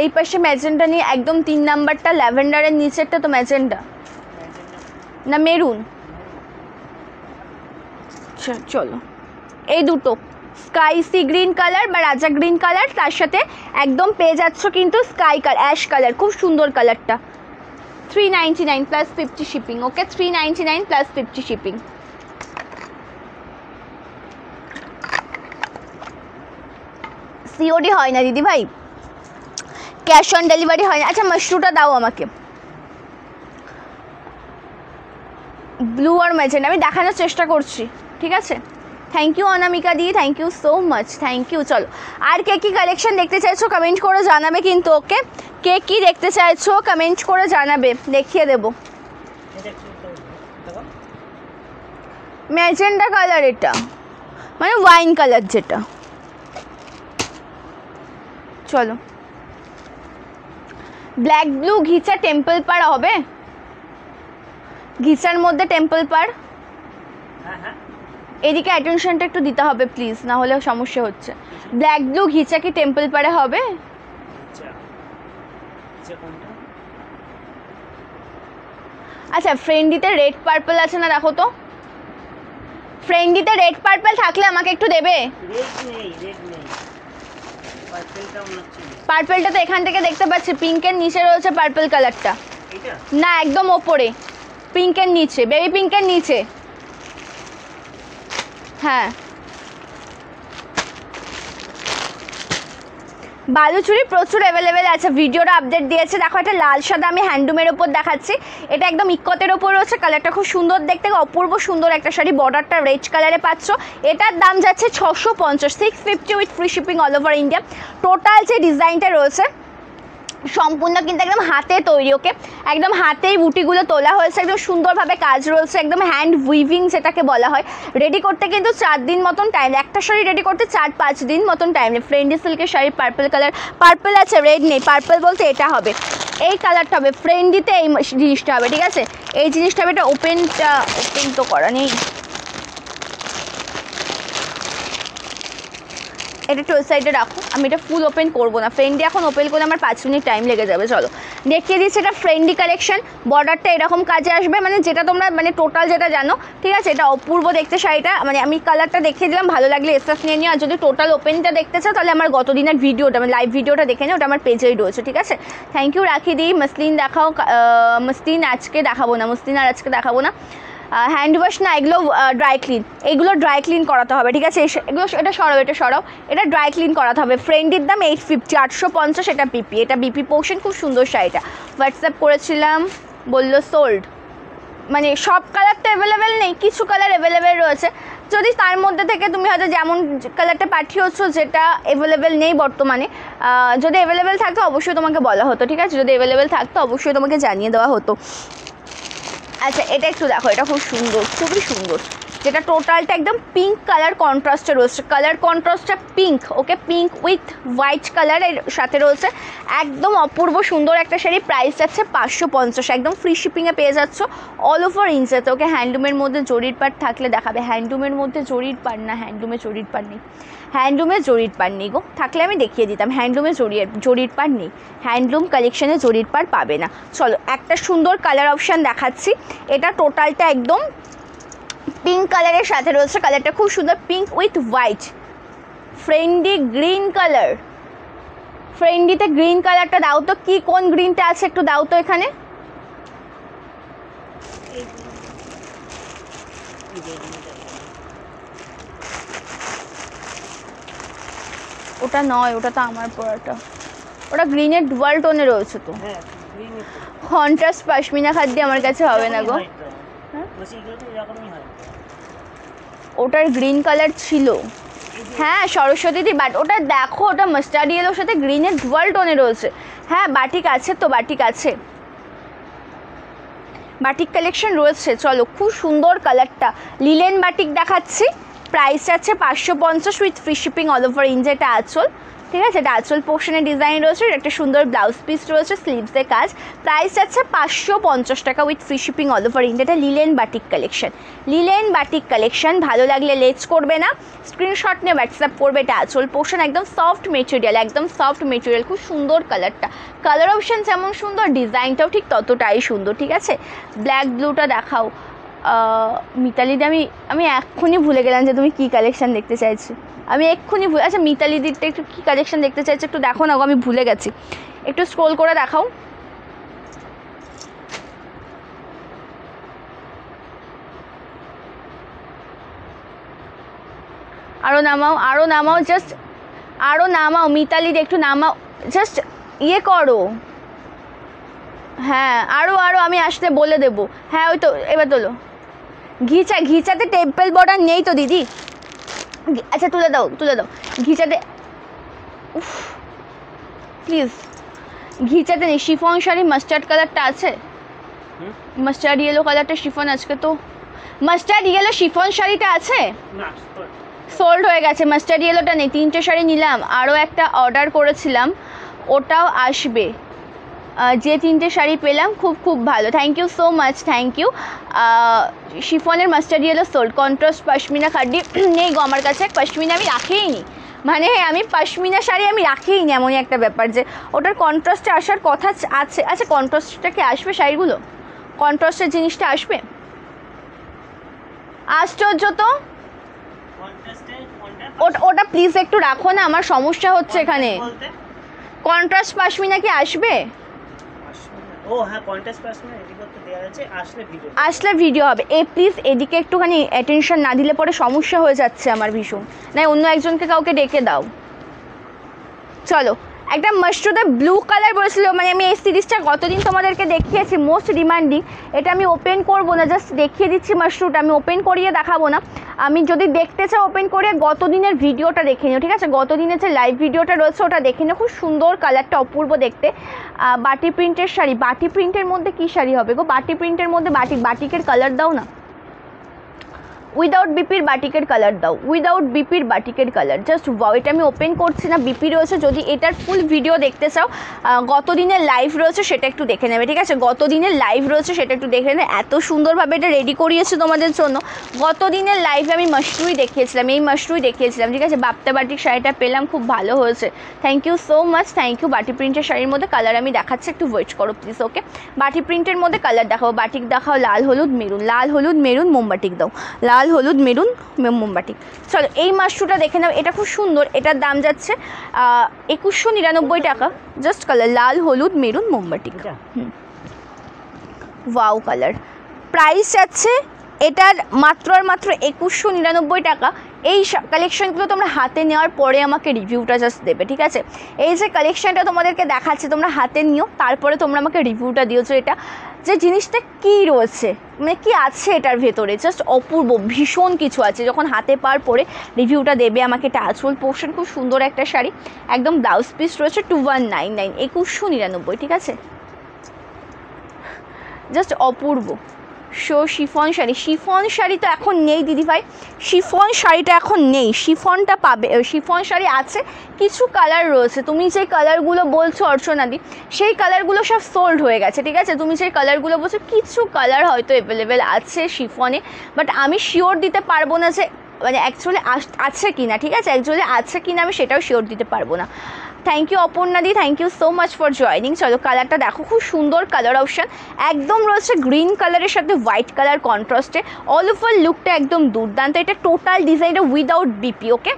এই পাশে ম্যাজেন্ডা নিয়ে একদম 3 নাম্বারটা ল্যাভেন্ডারের নিচেরটা তো ম্যাজেন্ডা না মেরুন। চলো এই দুটো স্কাই সি গ্রিন কালার বা রাজা গ্রিন কালার, তার সাথে একদম পেয়ে যাচ্ছ কিন্তু স্কাই কালার, অ্যাশ কালার, খুব সুন্দর কালারটা। 399 প্লাস 50 শিপিং, ওকে 399 প্লাস 50 শিপিং। সিওডি হয় না দিদি ভাই, ক্যাশ অন ডেলিভারি হয় না। আচ্ছা মাশরুটা দাও আমাকে, ব্লু আর ম্যাজেন্ডা আমি দেখানোর চেষ্টা করছি, ঠিক আছে। থ্যাংক ইউ অনামিকা দি, thank you so much, thank you. চলো আর কে কী কালেকশন দেখতে চাইছো কমেন্ট করে জানাবে কিন্তু, ওকে। কে কী দেখতে চাইছো কমেন্ট করে জানাবে, দেখিয়ে দেবো। ম্যাজেন্ডা কালার, এটা মানে ওয়াইন কালার যেটা। চলো ব্ল্যাক ব্লু ঘিচা টেম্পল পার হবে, ঘিচার মধ্যে টেম্পল পার। এদিকে অ্যাটেনশনটা একটু দিতে হবে প্লিজ, না হলে সমস্যা হচ্ছে। ব্ল্যাক ব্লু ঘিচা কি টেম্পল পারে হবে? আচ্ছা ফ্রেন্ডিতে রেড পার্পল আছে না, দেখো তো ফ্রেন্ডিতে রেড পার্পল থাকলে আমাকে একটু দেবে। পার্পলটা তো এখান থেকে দেখতে পাচ্ছি, পিঙ্কের নিচে রয়েছে পার্পল কালারটা, না একদম ওপরে পিঙ্কের নিচে, বেবি পিঙ্কের নিচে। হ্যাঁ বালুচুরি প্রচুর অ্যাভেলেবেল আছে, ভিডিওটা আপডেট দিয়েছে। দেখো এটা লাল সাদা আমি হ্যান্ডলুমের ওপর দেখাচ্ছি, এটা একদম ইক্কতের ওপর রয়েছে, কালারটা খুব সুন্দর দেখতে, অপূর্ব সুন্দর একটা শাড়ি, বর্ডারটা রেড কালারে পাচ্ছ। এটার দাম যাচ্ছে 650, 650 with free shipping all over India. Total যে ডিজাইনটা রয়েছে সম্পূর্ণ কিন্তু একদম হাতে তৈরি, ওকে একদম হাতেই বুটিগুলো তোলা হয়েছে, একদম সুন্দরভাবে কাজ রয়েছে, একদম হ্যান্ড উইভিং যেটাকে বলা হয়। রেডি করতে কিন্তু 4 দিন মতন টাইম, একটা শাড়ি রেডি করতে 4-5 দিন মতন টাইম। ফ্রেন্ডি সিল্কের শাড়ি পার্পল কালার, পার্পল আছে রেড নেই, পার্পল বলতে এটা হবে, এই কালারটা হবে ফ্রেন্ডিতে, এই জিনিসটা হবে, ঠিক আছে এই জিনিসটা হবে। এটা ওপেন তো করা নেই, এটা টু সাইডে রাখো, আমি এটা ফুল ওপেন করবো না, ফ্রেন্ডি এখন ওপেন করে আমার 5 মিনিট টাইম লেগে যাবে। চলো দেখিয়ে দিচ্ছি, এটা ফ্রেন্ডি কালেকশন, বর্ডারটা এরকম কাজে আসবে, মানে যেটা তোমরা মানে টোটাল যেটা জানো, ঠিক আছে। এটা অপূর্ব দেখতে শাড়িটা, মানে আমি কালারটা দেখিয়ে দিলাম, ভালো লাগলে এসএফ নিয়ে নিও। আর যদি টোটাল ওপেনটা দেখতে চাও তাহলে আমার গত দিনের ভিডিওটা মানে লাইভ ভিডিওটা দেখে নিও, ওটা আমার পেজেই রয়েছে, ঠিক আছে। থ্যাংক ইউ রাখি দিই। মসলিন দেখাও, মসলিন আজকে দেখাবো না, মসলিন আর আজকে দেখাবো না। হ্যান্ড ওয়াশ না, এগুলো ড্রাই ক্লিন, এগুলো ড্রাই ক্লিন করাতে হবে, ঠিক আছে। এগুলো এটা সরাও, এটা সরাও, এটা ড্রাই ক্লিন করাতে হবে। ফ্রেন্ডির দাম 850, 850, এটা বিপি, এটা বিপি পোর্শন, খুব সুন্দর শাড়িটা। হোয়াটসঅ্যাপ করেছিলাম, বললো সোল্ড, মানে সব কালার তো অ্যাভেলেবেল নেই, কিছু কালার অ্যাভেলেবেল রয়েছে। যদি তার মধ্যে থেকে তুমি হয়তো যেমন কালারটা পাঠিয়েছো যেটা অ্যাভেলেবেল নেই বর্তমানে, যদি অ্যাভেলেবেল থাকতো অবশ্যই তোমাকে বলা হতো, ঠিক আছে। যদি অ্যাভেলেবেল থাকতো অবশ্যই তোমাকে জানিয়ে দেওয়া হতো। আচ্ছা এটা একটু দেখো, এটা খুব সুন্দর, খুবই সুন্দর, যেটা টোটালটা একদম পিঙ্ক কালার কন্ট্রাস্টে রয়েছে, কালার কন্ট্রাস্টটা pink, okay pink with white কালারের সাথে রয়েছে, একদম অপূর্ব সুন্দর একটা শাড়ি। প্রাইস যাচ্ছে 550, একদম ফ্রি শিপিংয়ে পেয়ে যাচ্ছ অল ওভার ইন্ডিয়াতে, ওকে। হ্যান্ডলুমের মধ্যে জরির পাড় থাকলে দেখাবে, হ্যান্ডলুমের মধ্যে জরির পাড় না, হ্যান্ডলুমে জরির পাড় নেই, হ্যান্ডলুমে জরির পাড় নেই গো, থাকলে আমি দেখিয়ে দিতাম, হ্যান্ডলুমে জরির পাড় নেই, হ্যান্ডলুম কালেকশানে জরির পাড় পাবে না। চলো একটা সুন্দর কালার অপশান দেখাচ্ছি, এটা টোটালটা একদম পিঙ্ক কালারের সাথে রয়েছে, কালারটা খুব সুন্দর, পিঙ্ক উইথ হোয়াইট, ফ্রেন্ডি গ্রিন কালার। ফ্রেন্ডিতে গ্রিন কালারটা দাও তো, কি কোন গ্রিনটা আছে একটু দাও তো এখানে। ওটা নয়, ওটা তো আমার পরাটা, ওটা গ্রিনের ডুয়াল টোনে রয়েছে তো। কন্ট্রাস্ট পশমিনা খাদ্য আমার কাছে হবে না গো। ওটার গ্রিন কালার ছিল, হ্যাঁ সরস্বতী, বাট ওটা দেখো ওটা মাস্টার্ড ইয়েলোর সাথে গ্রিনের ডুয়াল টোনে রয়েছে। হ্যাঁ বাটিক আছে তো, বাটিক আছে, বাটিক কালেকশন রয়েছে। চলো খুব সুন্দর কালারটা, লিলেন বাটিক দেখাচ্ছি, প্রাইস আছে 550 with free shipping all over India. এটা আঁচল, ঠিক আছে, এটা আঁচল পোর্শনের ডিজাইন রয়েছে, একটা সুন্দর ব্লাউজ পিস রয়েছে, স্লিভসের কাজ। প্রাইস আছে 550 টাকা with free shipping all over India. এটা linen batik collection, linen batik collection. ভালো লাগলে লেটস করবে না, স্ক্রিনশট নিয়ে হোয়াটসঅ্যাপ করবে। এটা আঁচল পোর্শন, একদম সফট মেটেরিয়াল, একদম সফট মেটেরিয়াল, খুব সুন্দর কালারটা, কালার অপশন যেমন সুন্দর, ডিজাইনটাও ঠিক ততটাই সুন্দর, ঠিক আছে। ব্ল্যাক ব্লুটা দেখাও মিতালিদি। আমি এক্ষুনি ভুলে গেলাম যে তুমি কী কালেকশান দেখতে চাইছো, আমি এক্ষুনি আচ্ছা মিতালিদিরটা একটু কী কালেকশান দেখতে চাইছো একটু দেখো না গো, আমি ভুলে গেছি, একটু স্ক্রোল করে দেখাও। আরও নামাও, আরও নামাও, জাস্ট আরও নামাও মিতালিদি, একটু নামাও, জাস্ট ইয়ে করো, হ্যাঁ আরও আরও, আমি আসলে বলে দেবো। হ্যাঁ ওই তো, এবার তোলো। ঘিচাতে টেম্পল বর্ডার নেই তো দিদি, আচ্ছা তুলে দাও তুলে দাও। ঘিচাতে, উফ প্লিজ, ঘিচাতে নেই। শিফন শাড়ি মাস্টার্ড কালারটা আছে, মাস্টার্ড ইয়েলো কালারটা শিফন, আজকে তো মাস্টার্ড ইয়েলো শিফন শাড়িটা আছে, সোল্ড হয়ে গেছে, মাস্টার্ড ইয়েলোটা নেই। 3টে শাড়ি নিলাম, আরও একটা অর্ডার করেছিলাম, ওটাও আসবে। যে 3টে শাড়ি পেলাম খুব খুব ভালো, thank you so much, thank you. শিফনের mustard yellow sold, contrast pashmina khaddi নেই গো আমার কাছে, পশমিনা আমি রাখেই নি, মানে আমি পশমিনা শাড়ি আমি রাখেই নি, এমনই একটা ব্যাপার যে ওটার কন্ট্রাস্টে আসার কথা আছে। আচ্ছা কন্ট্রাস্টটা কি আসবে শাড়িগুলো, কন্ট্রাস্টের জিনিসটা আসবে? আশ্চর্য তো, ওটা প্লিজ একটু রাখো না, আমার সমস্যা হচ্ছে এখানে। কন্ট্রাস্ট পশমিনা কি আসবে? আসলে ভিডিও হবে, প্লিজ এদিকে একটুখানি অ্যাটেনশন না দিলে পরে সমস্যা হয়ে যাচ্ছে আমার ভীষণ, না অন্য একজনকে কাউকে ডেকে দাও। চলো একটা মাশরুমে ব্লু কালার বলেছিল, মানে আমি এই সিরিজটা গতদিন তোমাদেরকে দেখিয়েছি, মোস্ট ডিমান্ডিং। এটা আমি ওপেন করবো না, জাস্ট দেখিয়ে দিচ্ছি মাশরুমটা, আমি ওপেন করিয়ে দেখাবো না। আমি যদি দেখতে চাও ওপেন করিয়ে গতদিনের ভিডিওটা দেখে নিও, ঠিক আছে, গতদিনের যে লাইভ ভিডিওটা রয়েছে ওটা দেখে নিও, খুব সুন্দর কালারটা, অপূর্ব দেখতে। বাটি প্রিন্টের শাড়ি, বাটি প্রিন্টের মধ্যে কী শাড়ি হবে গো? বাটি প্রিন্টের মধ্যে বাটিকের কালার দাও না, উইদাউট বিপির বাটিকের কালার দাও, উইদাউট বিপির বাটিকের কালার, জাস্ট ওয়াও। এটা আমি ওপেন করছি না, বিপি রয়েছে, যদি এটার ফুল ভিডিও দেখতে চাও গতদিনের লাইভ রয়েছে সেটা একটু দেখে নেবে, ঠিক আছে, গতদিনের লাইভ রয়েছে সেটা একটু দেখে নেবে। এত সুন্দরভাবে এটা রেডি করিয়েছে তোমাদের জন্য, গতদিনের লাইভে আমি মাশরুই দেখিয়েছিলাম, এই মাশরুই দেখিয়েছিলাম, ঠিক আছে। বাপ্তা বাটিক শাড়িটা পেলাম, খুব ভালো হয়েছে, thank you so much, thank you. বাটি প্রিন্টের শাড়ির মধ্যে কালার আমি দেখাচ্ছি, একটু ওয়েট করো প্লিজ, ওকে। বাটি প্রিন্টের মধ্যে কালার দেখাও, বাটিক দেখাও, লাল হলুদ মেরুন, লাল হলুদ মেরুন মোমবাটিক দাও, লাল হলুদ মেরুন মোমবাটিক। চলো এই মাশরুটা দেখে নাও, এটা খুব সুন্দর, এটার দাম যাচ্ছে 2199 টাকা, জাস্ট কালার লাল হলুদ মেরুন মোমবাটিক, ওয়াও কালার। প্রাইস যাচ্ছে এটার মাত্র আর মাত্র 2199 টাকা। এই কালেকশনগুলো তোমরা হাতে নেওয়ার পরে আমাকে রিভিউটা জাস্ট দেবে, ঠিক আছে। এই যে কালেকশনটা তোমাদেরকে দেখাচ্ছে তোমরা হাতে নিও, তারপরে তোমরা আমাকে রিভিউটা দিয়েছো, এটা যে জিনিসটা কী রয়েছে, মানে কি আছে এটার ভেতরে, জাস্ট অপূর্ব, ভীষণ কিছু আছে। যখন হাতে পার পরে রিভিউটা দেবে আমাকে। এটা আঁচল পোর্শন, খুব সুন্দর একটা শাড়ি, একদম ব্লাউজ পিস রয়েছে 2199, 2199, ঠিক আছে, জাস্ট অপূর্ব। শিফন শাড়ি, শিফন শাড়ি তো এখন নেই দিদিভাই, শিফন শাড়িটা এখন নেই, শিফনটা পাবে, শিফন শাড়ি আছে, কিছু কালার রয়েছে, তুমি যেই কালারগুলো বলছো অর্চনাদি সেই কালারগুলো সব সোল্ড হয়ে গেছে, ঠিক আছে। তুমি যেই কালারগুলো বলছো কিছু কালার হয়তো অ্যাভেলেবেল আছে শিফনে, বাট আমি শিওর দিতে পারবো না যে মানে অ্যাকচুয়ালি আছে কি না, ঠিক আছে, অ্যাকচুয়ালি আছে কি না আমি সেটাও শিওর দিতে পারবো না। থ্যাংক ইউ অপর্ণা দি, thank you so much for joining. চলো কালারটা দেখো, খুব সুন্দর কালার অপশান, একদম রয়েছে গ্রিন কালারের সাথে হোয়াইট কালার কন্ট্রাস্টে। অল ওভার লুকটা একদম দুর্দান্ত। এটা টোটাল ডিজাইনটা উইদাউট বিপি, ওকে,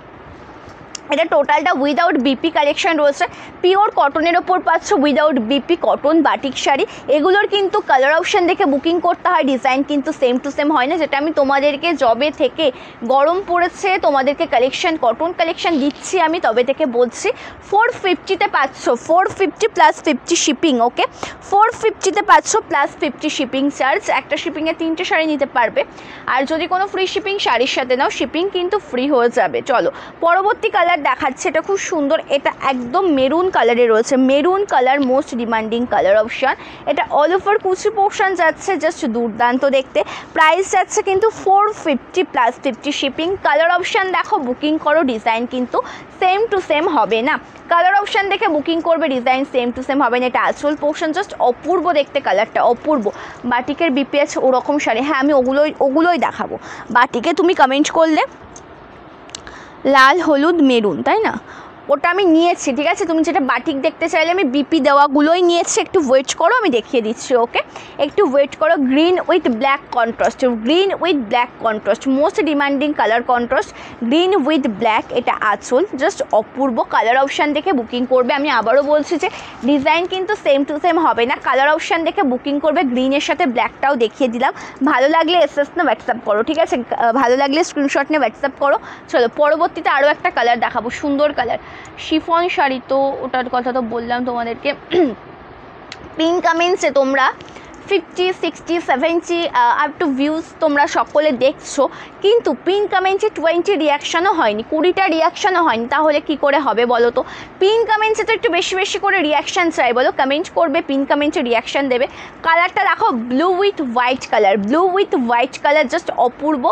এটা টোটালটা উইদাউট বিপি কালেকশন রয়েছে, পিওর কটনের ওপর পাচ্ছ without BP cotton batik sari. এগুলোর কিন্তু কালার অপশান দেখে বুকিং করতে হয়, ডিজাইন কিন্তু সেম টু সেম হয় না, যেটা আমি তোমাদেরকে জবে থেকে গরম পড়েছে তোমাদেরকে কালেকশন কটন কালেকশন দিচ্ছি আমি তবে থেকে বলছি। 450-তে পাচ্ছ, 450 প্লাস 50 শিপিং, ওকে, 450-তে পাচ্ছ প্লাস 50 শিপিং চার্জ। একটা শিপিংয়ে 3টে শাড়ি নিতে পারবে, আর যদি কোনো ফ্রি শিপিং শাড়ির সাথে নাও শিপিং কিন্তু ফ্রি হয়ে যাবে। চলো পরবর্তী কালার দেখাচ্ছে, এটা খুব সুন্দর, এটা একদম মেরুন কালারে রয়েছে, maroon colour most demanding colour option. এটা অল ওভার কুচি পোর্শন যাচ্ছে, জাস্ট দুর্দান্ত দেখতে। প্রাইস যাচ্ছে কিন্তু 450 প্লাস 50 শিপিং। কালার অপশান দেখো, বুকিং করো, ডিজাইন কিন্তু সেম টু সেম হবে না। কালার অপশান দেখে বুকিং করবে, ডিজাইন সেম টু সেম হবে না। এটা আঁচল পোর্শন, জাস্ট অপূর্ব দেখতে, কালারটা অপূর্ব। বাটিকের বিপি আছে ওরকম শাড়ি, হ্যাঁ আমি ওগুলোই দেখাবো। বাটিকে তুমি কমেন্ট করলে লাল হলুদ মেরুন, তাই না, ওটা আমি নিয়েছি, ঠিক আছে। তুমি যেটা বাটিক দেখতে চাইলে আমি বিপি দেওয়াগুলোই নিয়েছি, একটু ওয়েট করো, আমি দেখিয়ে দিচ্ছি, ওকে, একটু ওয়েট করো। Green with black contrast, green with black contrast, most demanding colour contrast, green with black. এটা আঁচল, জাস্ট অপূর্ব। কালার অপশান দেখে বুকিং করবে। আমি আবারও বলছি যে ডিজাইন কিন্তু সেম টু সেম হবে না, কালার অপশান দেখে বুকিং করবে। গ্রিনের সাথে ব্ল্যাকটাও দেখিয়ে দিলাম। ভালো লাগলে এসএস না হোয়াটসঅ্যাপ করো, ঠিক আছে, ভালো লাগলে স্ক্রিনশট নিয়ে হোয়াটসঅ্যাপ করো। চলো পরবর্তীতে আরও একটা কালার দেখাবো, সুন্দর কালার, শিফন শাড়ি, তো ওটার কথা তো বললাম তোমাদেরকে। পিন কমেন্টসে তোমরা 50, 60, 70 আপ টু ভিউজ তোমরা সকলে দেখছো, কিন্তু পিন কমেন্টে 20 রিয়াকশানও হয়নি, 20টা রিয়াকশানও হয়নি, তাহলে কি করে হবে বলো তো? পিন কমেন্টসে তো একটু বেশি বেশি করে রিয়াকশান চাই, বলো, কমেন্ট করবে, পিন কমেন্টে রিয়াকশান দেবে। কালারটা দেখো, blue with white colour, blue with white colour, just অপূর্ব।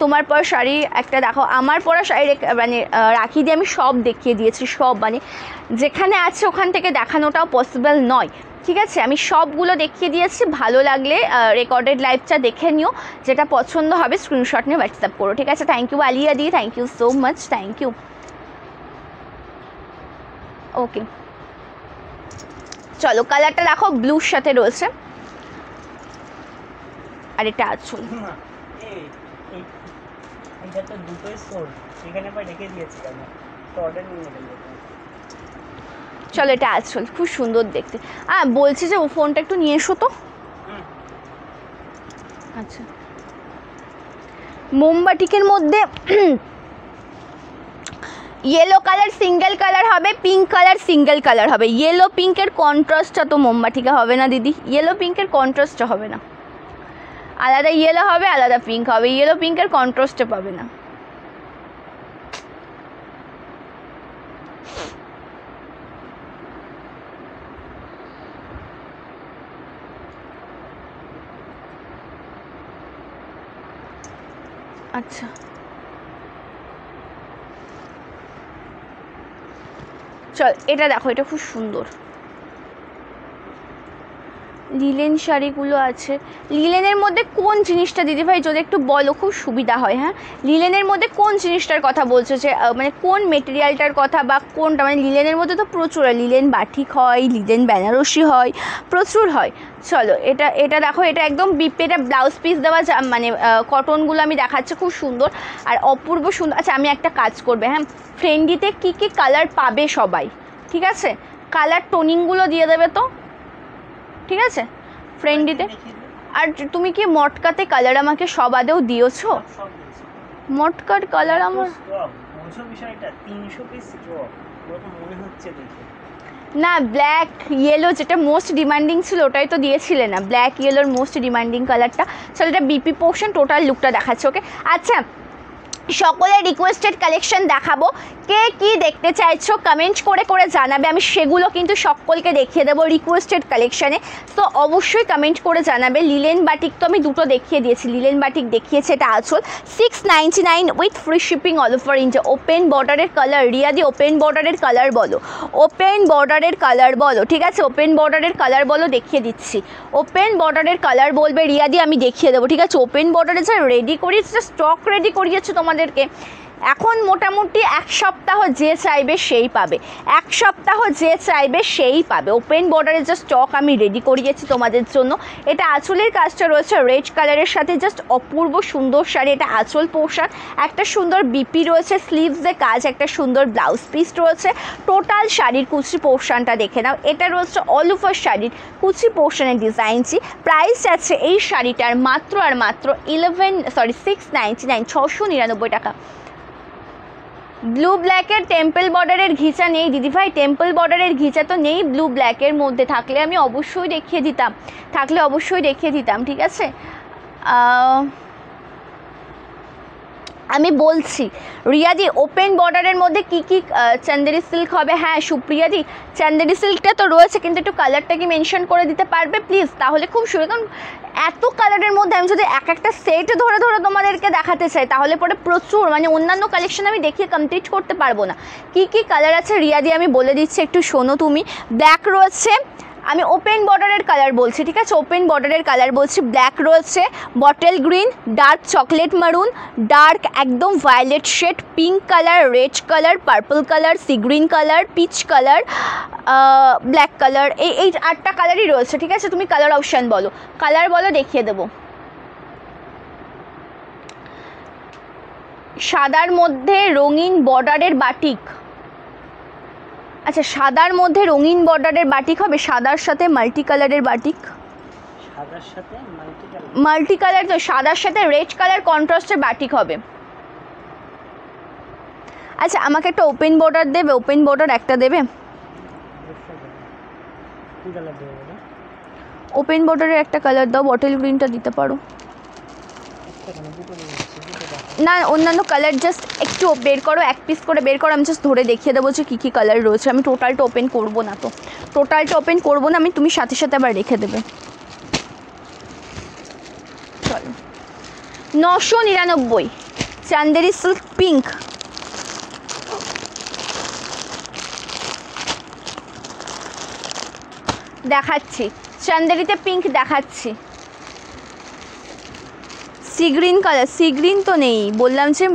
তোমার পর শাড়ি একটা দেখো, আমার পরা শাড়ি মানে রাখি দিয়ে আমি সব দেখিয়ে দিয়েছি, সব মানে যেখানে আছে ওখান থেকে দেখানোটাও পসিবল নয়, ঠিক আছে, আমি সবগুলো দেখিয়ে দিয়েছি। ভালো লাগলে রেকর্ডেড লাইভটা দেখে নিও, যেটা পছন্দ হবে স্ক্রিনশট নিয়ে হোয়াটসঅ্যাপ করো, ঠিক আছে। Thank you Aliya di, thank you so much, thank you, okay. চলো কালারটা দেখো, ব্লুর সাথে রয়েছে, আর এটা আঁচল, চলো এটা আঁচল, খুব সুন্দর দেখতে। বলছি যে ও ফোনটা একটু নিয়ে এসো তো। আচ্ছা, মোমবাটিকের মধ্যে येलो কালার সিঙ্গেল কালার হবে, পিঙ্ক কালার সিঙ্গেল কালার হবে। येलो পিঙ্কের কন্ট্রাস্টটা তো মোমবাটিকে হবে না দিদি, येलो পিঙ্কের কন্ট্রাস্টটা হবে না, আলাদা येलो হবে, আলাদা পিঙ্ক হবে, येलो পিঙ্কের কন্ট্রাস্টে পাবে না। আচ্ছা, চল এটা দেখো, এটা খুব সুন্দর। লিলেন শাড়িগুলো আছে, লিলেনের মধ্যে কোন জিনিসটা দিদিভাই যদি একটু বলো খুব সুবিধা হয়। হ্যাঁ, লিলেনের মধ্যে কোন জিনিসটার কথা বলছো, যে মানে কোন মেটেরিয়ালটার কথা, বা কোনটা, মানে লিলেনের মধ্যে তো প্রচুর হয়, লিলেন বাটিক হয়, লিলেন বেনারসি হয়, প্রচুর হয়। চলো এটা দেখো, এটা একদম বিপি, এটা ব্লাউজ পিস দেওয়া, মানে কটনগুলো আমি দেখাচ্ছি, খুব সুন্দর আর অপূর্ব সুন্দর। আচ্ছা আমি একটা কাজ করবে, হ্যাঁ, ফ্রেন্ডিতে কী কী কালার পাবে সবাই, ঠিক আছে, কালার টোনিংগুলো দিয়ে দেবে তো, ঠিক আছে, ফ্রেন্ডিতে। আর তুমি কি মটকাতে কালার আমাকে সব আদেও দিয়েছো? মটকার কালার আমার না, ব্ল্যাক ইয়েলো যেটা মোস্ট ডিমান্ডিং ছিল ওটাই তো দিয়েছিলে না, ব্ল্যাক ইয়েলোর মোস্ট ডিমান্ডিং কালারটা। চলো এটা বিপি পোর্শন, টোটাল লুকটা দেখাচ্ছে, ওকে। আচ্ছা, সকলের রিকোয়েস্টেড কালেকশন দেখাবো, কে কি দেখতে চাইছো কমেন্ট করে করে জানাবে, আমি সেগুলো কিন্তু সকলকে দেখিয়ে দেবো রিকোয়েস্টেড কালেকশানে, তো অবশ্যই কমেন্ট করে জানাবে। লিলেন বাটিক তো আমি দুটো দেখিয়ে দিয়েছি, লিলেন বাটিক দেখিয়েছে, এটা আঁচল 699 with free shipping all over India. Open বর্ডারের কালার, রিয়াদি ওপেন বর্ডারের কালার বলো, ওপেন বর্ডারের কালার বলো, ঠিক আছে, ওপেন বর্ডারের কালার বলো, দেখিয়ে দিচ্ছি। ওপেন বর্ডারের কালার বলবে রিয়াদি, আমি দেখিয়ে দেবো, ঠিক আছে। ওপেন বর্ডারে যা রেডি করিয়েছে, স্টক রেডি করিয়েছো তোমাদেরকে, এখন মোটামুটি এক সপ্তাহ যে চাইবে সেই পাবে, এক সপ্তাহ যে চাইবে সেই পাবে। ওপেন বর্ডারের জাস্ট স্টক আমি রেডি করিয়েছি তোমাদের জন্য। এটা আঁচলের কাজটা রয়েছে রেড কালারের সাথে, জাস্ট অপূর্ব সুন্দর শাড়ি। এটা আঁচল পোর্শন, একটা সুন্দর বিপি রয়েছে, স্লিভসে কাজ, একটা সুন্দর ব্লাউজ পিস রয়েছে। টোটাল শাড়ির কুচি পোর্শনটা দেখে নাও। এটা রয়েছে অল ওভার শাড়ির কুচি পোর্শনের ডিজাইনটি। প্রাইস আছে এই শাড়িটার মাত্র আর মাত্র 699, 699 টাকা। ব্লু ব্ল্যাকের টেম্পল বর্ডারের ঘিচা নেই দিদিভাই, টেম্পল বর্ডারের ঘিচা তো নেই ব্লু ব্ল্যাকের মধ্যে। থাকলে আমি অবশ্যই দেখিয়ে দিতাম, ঠিক আছে। আমি বলছি রিয়াদি ওপেন বর্ডারের মধ্যে কি কি চান্দেরি সিল্ক হবে। হ্যাঁ সুপ্রিয়াদি, চান্দেরি সিল্কটা তো রয়েছে, কিন্তু একটু কালারটা কি মেনশন করে দিতে পারবে প্লিজ, তাহলে খুব সুন্দর। কারণ এত কালারের মধ্যে আমি যদি এক একটা সেট ধরে তোমাদেরকে দেখাতে চাই তাহলে পরে প্রচুর, মানে অন্যান্য কালেকশন আমি দেখিয়ে কমপ্লিট করতে পারবো না। কি কি কালার আছে রিয়াদি আমি বলে দিচ্ছি, একটু শোনো তুমি। ব্ল্যাক রয়েছে, আমি ওপেন বর্ডারের কালার বলছি, ঠিক আছে, ওপেন বর্ডারের কালার বলছি। ব্ল্যাক রয়েছে, bottle green, dark chocolate maroon, dark একদম violet shade, pink colour, red colour, purple colour, sea green colour, peach colour, black colour, এই 8টা কালারই রয়েছে, ঠিক আছে। তুমি কালার অপশান বলো, কালার বলো, দেখিয়ে দেবো। সাদার মধ্যে রঙিন বর্ডারের বাটিক, আচ্ছা সাদার মধ্যে রঙিন বর্ডারের বাটিক হবে, সাদার সাথে মাল্টি কালারের বাটিক, মাল্টি কালার তো সাদার সাথে রেড কালার কন্ট্রাস্টের বাটিক হবে। আচ্ছা আমাকে একটা ওপেন বর্ডার দেবে, ওপেন বর্ডার একটা দেবে, ওপেন বর্ডারের একটা কালার দাও, বটল গ্রিনটা দিতে পারো না, অন্যান্য কালার জাস্ট একটু বের করো, এক পিস করে বের করো, আমি জাস্ট ধরে দেখিয়ে দেবো যে কী কী কালার রয়েছে। আমি টোটালটা ওপেন করবো না, তো টোটালটা ওপেন করবো না আমি, তুমি সাথে সাথে আবার রেখে দেবে। চলো 999 চান্দেরি সিল্ক পিঙ্ক, দেখাচ্ছি চান্দেরিতে পিঙ্ক দেখাচ্ছি। C green colour, sea green তো নেই, বললাম যে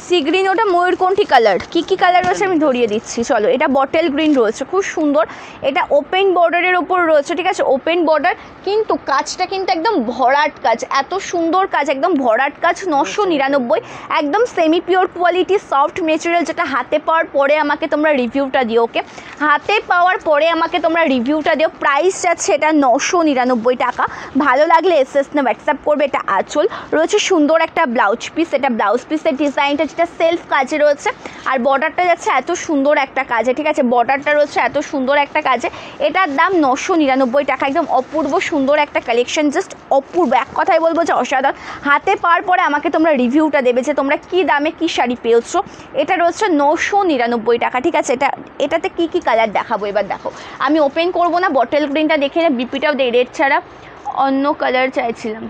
সি গ্রিন ওটা ময়ূরকণ্ঠী কালার। কী কী কালার রয়েছে আমি ধরিয়ে দিচ্ছি, চলো। এটা বটল গ্রিন রয়েছে, খুব সুন্দর। এটা ওপেন বর্ডারের ওপর রয়েছে, ঠিক আছে, ওপেন বর্ডার, কিন্তু কাজটা কিন্তু একদম ভরাট কাজ, এত সুন্দর কাজ, একদম ভরাট কাজ। 999, একদম semi pure quality, soft material, যেটা হাতে পাওয়ার পরে আমাকে তোমরা রিভিউটা দিও। ওকে, হাতে পাওয়ার পরে আমাকে তোমরা রিভিউটা দিও। প্রাইস যাচ্ছে এটা 999 টাকা। ভালো লাগলে এসএস না হোয়াটসঅ্যাপ করবে। এটা আঁচল রয়েছে, সুন্দর একটা ব্লাউজ পিস, এটা ব্লাউজ পিসের ডিজাইনটা যেটা সেলফ কাজে রয়েছে, আর বর্ডারটা যাচ্ছে এত সুন্দর একটা কাজে, ঠিক আছে, বর্ডারটা রয়েছে এত সুন্দর একটা কাজে। এটার দাম 999 টাকা। একদম অপূর্ব সুন্দর একটা কালেকশন, জাস্ট অপূর্ব, এক কথায় বলবো যে অসাধারণ। হাতে পাওয়ার পরে আমাকে তোমরা রিভিউটা দেবে যে তোমরা কী দামে কী শাড়ি পেয়েছো। এটা রয়েছে 999 টাকা, ঠিক আছে। এটাতে কী কী কালার দেখাবো এবার দেখো। আমি ওপেন করবো না, বটল গ্রিনটা দেখে না, বিপিটাও দেয়, রেড ছাড়া অন্য কালার চাইছিলাম।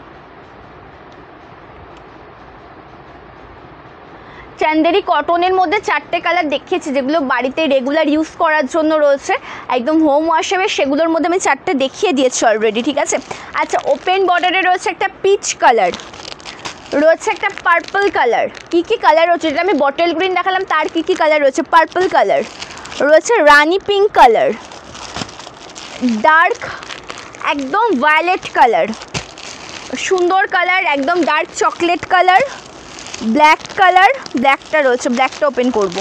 চান্দেরি কটনের মধ্যে 4টে কালার দেখিয়েছি, যেগুলো বাড়িতে রেগুলার ইউজ করার জন্য রয়েছে, একদম হোম ওয়াশ হবে, সেগুলোর মধ্যে আমি 4টে দেখিয়ে দিয়েছি অলরেডি, ঠিক আছে। আচ্ছা ওপেন বর্ডারে রয়েছে একটা পিচ কালার, রয়েছে একটা পার্পল কালার। কী কী কালার রয়েছে, যেটা আমি বটল গ্রিন দেখালাম তার কী কী কালার রয়েছে, পার্পল কালার রয়েছে, রানি পিঙ্ক কালার, ডার্ক একদম ভায়োলেট কালার, সুন্দর কালার, একদম dark chocolate colour, black colour, ব্ল্যাকটা রয়েছে, ব্ল্যাকটা ওপেন করব,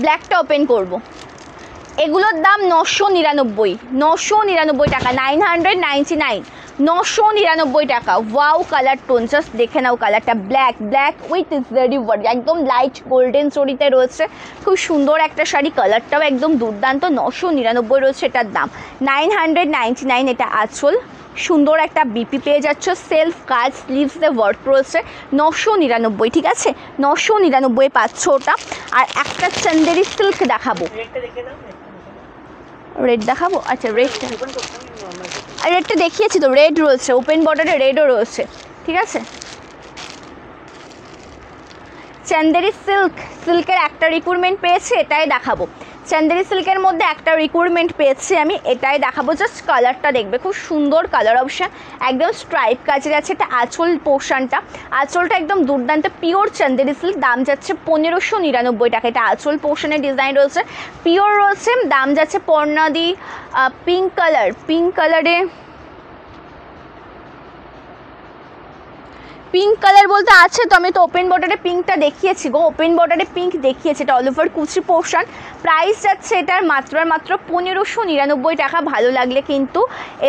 ব্ল্যাকটা ওপেন করব। এগুলোর দাম 999 টাকা, 999, 999 টাকা। ওয়াও কালার টোন, জাস্ট দেখে নাও কালারটা, black, black with Jerry work, একদম লাইট গোল্ডেন জরিতে রয়েছে, খুব সুন্দর একটা শাড়ি, কালারটাও একদম দুর্দান্ত। 999 রয়েছে এটার দাম, 999। এটা আঁচল, সুন্দর একটা বিপি পেয়ে যাচ্ছ, সেলফ কাজ, স্লিভসে ওয়ার্ক রয়েছে, 999, ঠিক আছে, 999 পাচ্ছ ওটা। আর একটা চান্দেরি সিল্ক দেখাবো, রেড দেখাবো, আচ্ছা রেডটা, আর রেডটা দেখিয়েছি তো, রেড রয়েছে, ওপেন বর্ডারে রেডও রয়েছে, ঠিক আছে। চান্দেরি সিল্কের একটা রিক্রুটমেন্ট পেয়েছে, এটাই দেখাবো। চান্দেরি সিল্কের মধ্যে একটা রিকোয়ারমেন্ট পেয়েছি আমি, এটাই দেখাবো। জাস্ট কালারটা দেখবে, খুব সুন্দর কালার অপশান, একদম স্ট্রাইপ কাজের আছে। এটা আঁচল পোর্শনটা, আঁচলটা একদম দুর্দান্ত পিওর চান্দেরি সিল্ক, দাম যাচ্ছে 1599 টাকা। এটা আঁচল পোর্শনের ডিজাইন রয়েছে, পিওর রয়েছে, দাম যাচ্ছে পর্ণাদি পিঙ্ক কালারে, পিঙ্ক কালার বলতে আছে তো, আমি তো ওপেন বর্ডারে পিঙ্কটা দেখিয়েছি গো, ওপেন বর্ডারে পিঙ্ক দেখিয়েছি। এটা অল ওভার কুচি পোর্শন, প্রাইস যাচ্ছে এটার মাত্র 1599 টাকা। ভালো লাগলে কিন্তু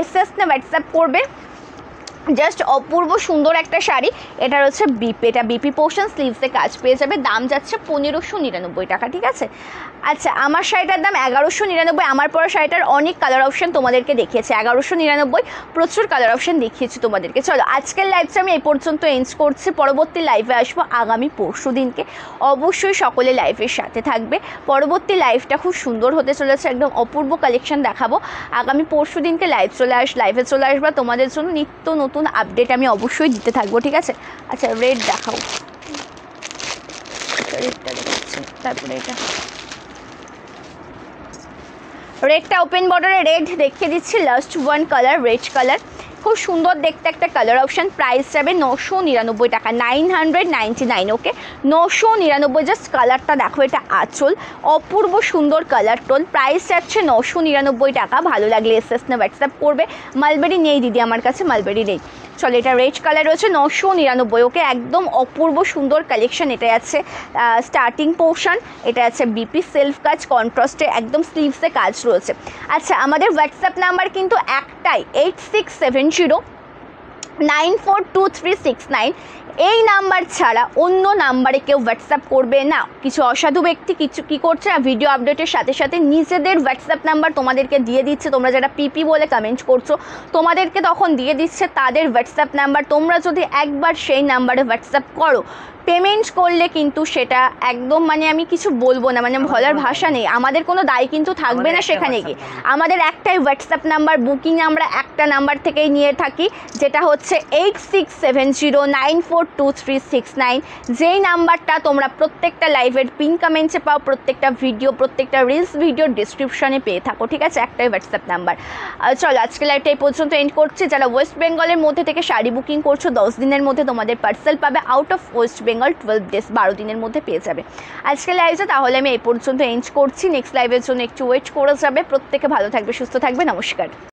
এসএস না হোয়াটসঅ্যাপ করবে। জাস্ট অপূর্ব সুন্দর একটা শাড়ি, এটা হচ্ছে বিপি, এটা বিপি পোর্শন, স্লিভসে কাজ পেয়ে যাবে, দাম যাচ্ছে 1599 টাকা, ঠিক আছে। আচ্ছা, আমার শাড়িটার দাম 1199। আমার পরা শাড়িটার অনেক কালার অপশান তোমাদেরকে দেখিয়েছি, 1199 প্রচুর কালার অপশান দেখিয়েছি তোমাদেরকে। চলো, আজকের লাইভটা আমি এই পর্যন্ত এন্ড করছি, পরবর্তী লাইভে আসবো আগামী পরশু দিনকে। অবশ্যই সকলে লাইভের সাথে থাকবে, পরবর্তী লাইভটা খুব সুন্দর হতে চলেছে, একদম অপূর্ব কালেকশন দেখাবো। আগামী পরশু দিনকে লাইভে চলে আসবা, তোমাদের জন্য নিত্য নতুন আপডেট আমি অবশ্যই দিতে থাকবো, ঠিক আছে। আচ্ছা, রেড দেখাও, রেডটা দেখাচ্ছি, তারপরে এটা রেডটা ওপেন বর্ডারে রেড দেখিয়ে দিচ্ছি, last one colour red colour, খুব সুন্দর দেখতে একটা কালার অপশান। প্রাইস যাবে 999 টাকা, 999। ওকে, 999। জাস্ট কালারটা দেখো, এটা আঁচল, অপূর্ব সুন্দর কালার টোন, প্রাইস যাচ্ছে 999 টাকা। ভালো লাগলে এসএস না হোয়াটসঅ্যাপ করবে। মালবেরি নেই দিদি আমার কাছে, মালবেরি নেই। চলো, এটা রেড কালার রয়েছে, 999। ওকে, একদম অপূর্ব সুন্দর কালেকশন। এটা আছে স্টার্টিং পোর্শন, এটা আছে বিপি সেলফ কাজ, কন্ট্রাস্টে একদম স্লিভসে কাজ রয়েছে। আচ্ছা, আমাদের হোয়াটসঅ্যাপ নাম্বার কিন্তু একটাই, 8670942369। এই নাম্বার ছাড়া অন্য নাম্বারে কেউ হোয়াটসঅ্যাপ করবে না। কিছু অসাধু ব্যক্তি কী করছে না, ভিডিও আপডেটের সাথে সাথে নিজেদের হোয়াটসঅ্যাপ নাম্বার তোমাদেরকে দিয়ে দিচ্ছে, তোমরা যারা পিপি বলে কমেন্ট করছো তোমাদেরকে তখন দিয়ে দিচ্ছে তাদের হোয়াটসঅ্যাপ নাম্বার। তোমরা যদি একবার সেই নাম্বারে হোয়াটসঅ্যাপ করো, পেমেন্ট করলে কিন্তু সেটা একদম মানে আমি কিছু বলবো না, মানে বলার ভাষা নেই, আমাদের কোনো দায় কিন্তু থাকবে না সেখানে গিয়ে। আমাদের একটাই হোয়াটসঅ্যাপ নাম্বার, বুকিং আমরা একটা নাম্বার থেকেই নিয়ে থাকি, যেটা হচ্ছে 8670942369। যেই নাম্বারটা তোমরা প্রত্যেকটা লাইভের পিন কমেন্টে পাও, প্রত্যেকটা ভিডিও, প্রত্যেকটা রিলস ভিডিও ডিসক্রিপশনে পেয়ে থাকো, ঠিক আছে। একটাই হোয়াটসঅ্যাপ নাম্বার। চলো, আজকে লাইভটা এই পর্যন্ত এন্ড করছি। যারা ওয়েস্ট বেঙ্গলের মধ্যে থেকে শাড়ি বুকিং করছো, 10 দিনের মধ্যে তোমাদের পার্সেল পাবে। Out of West Bengal 12 days, 12 দিনের মধ্যে পেয়ে যাবে। আজকে লাইভটা তাহলে আমি এই পর্যন্ত এন্ড করছি, নেক্সট লাইভের জন্য একটু ওয়েট করে যাবে। প্রত্যেকে ভালো থাকবে, সুস্থ থাকবে, নমস্কার।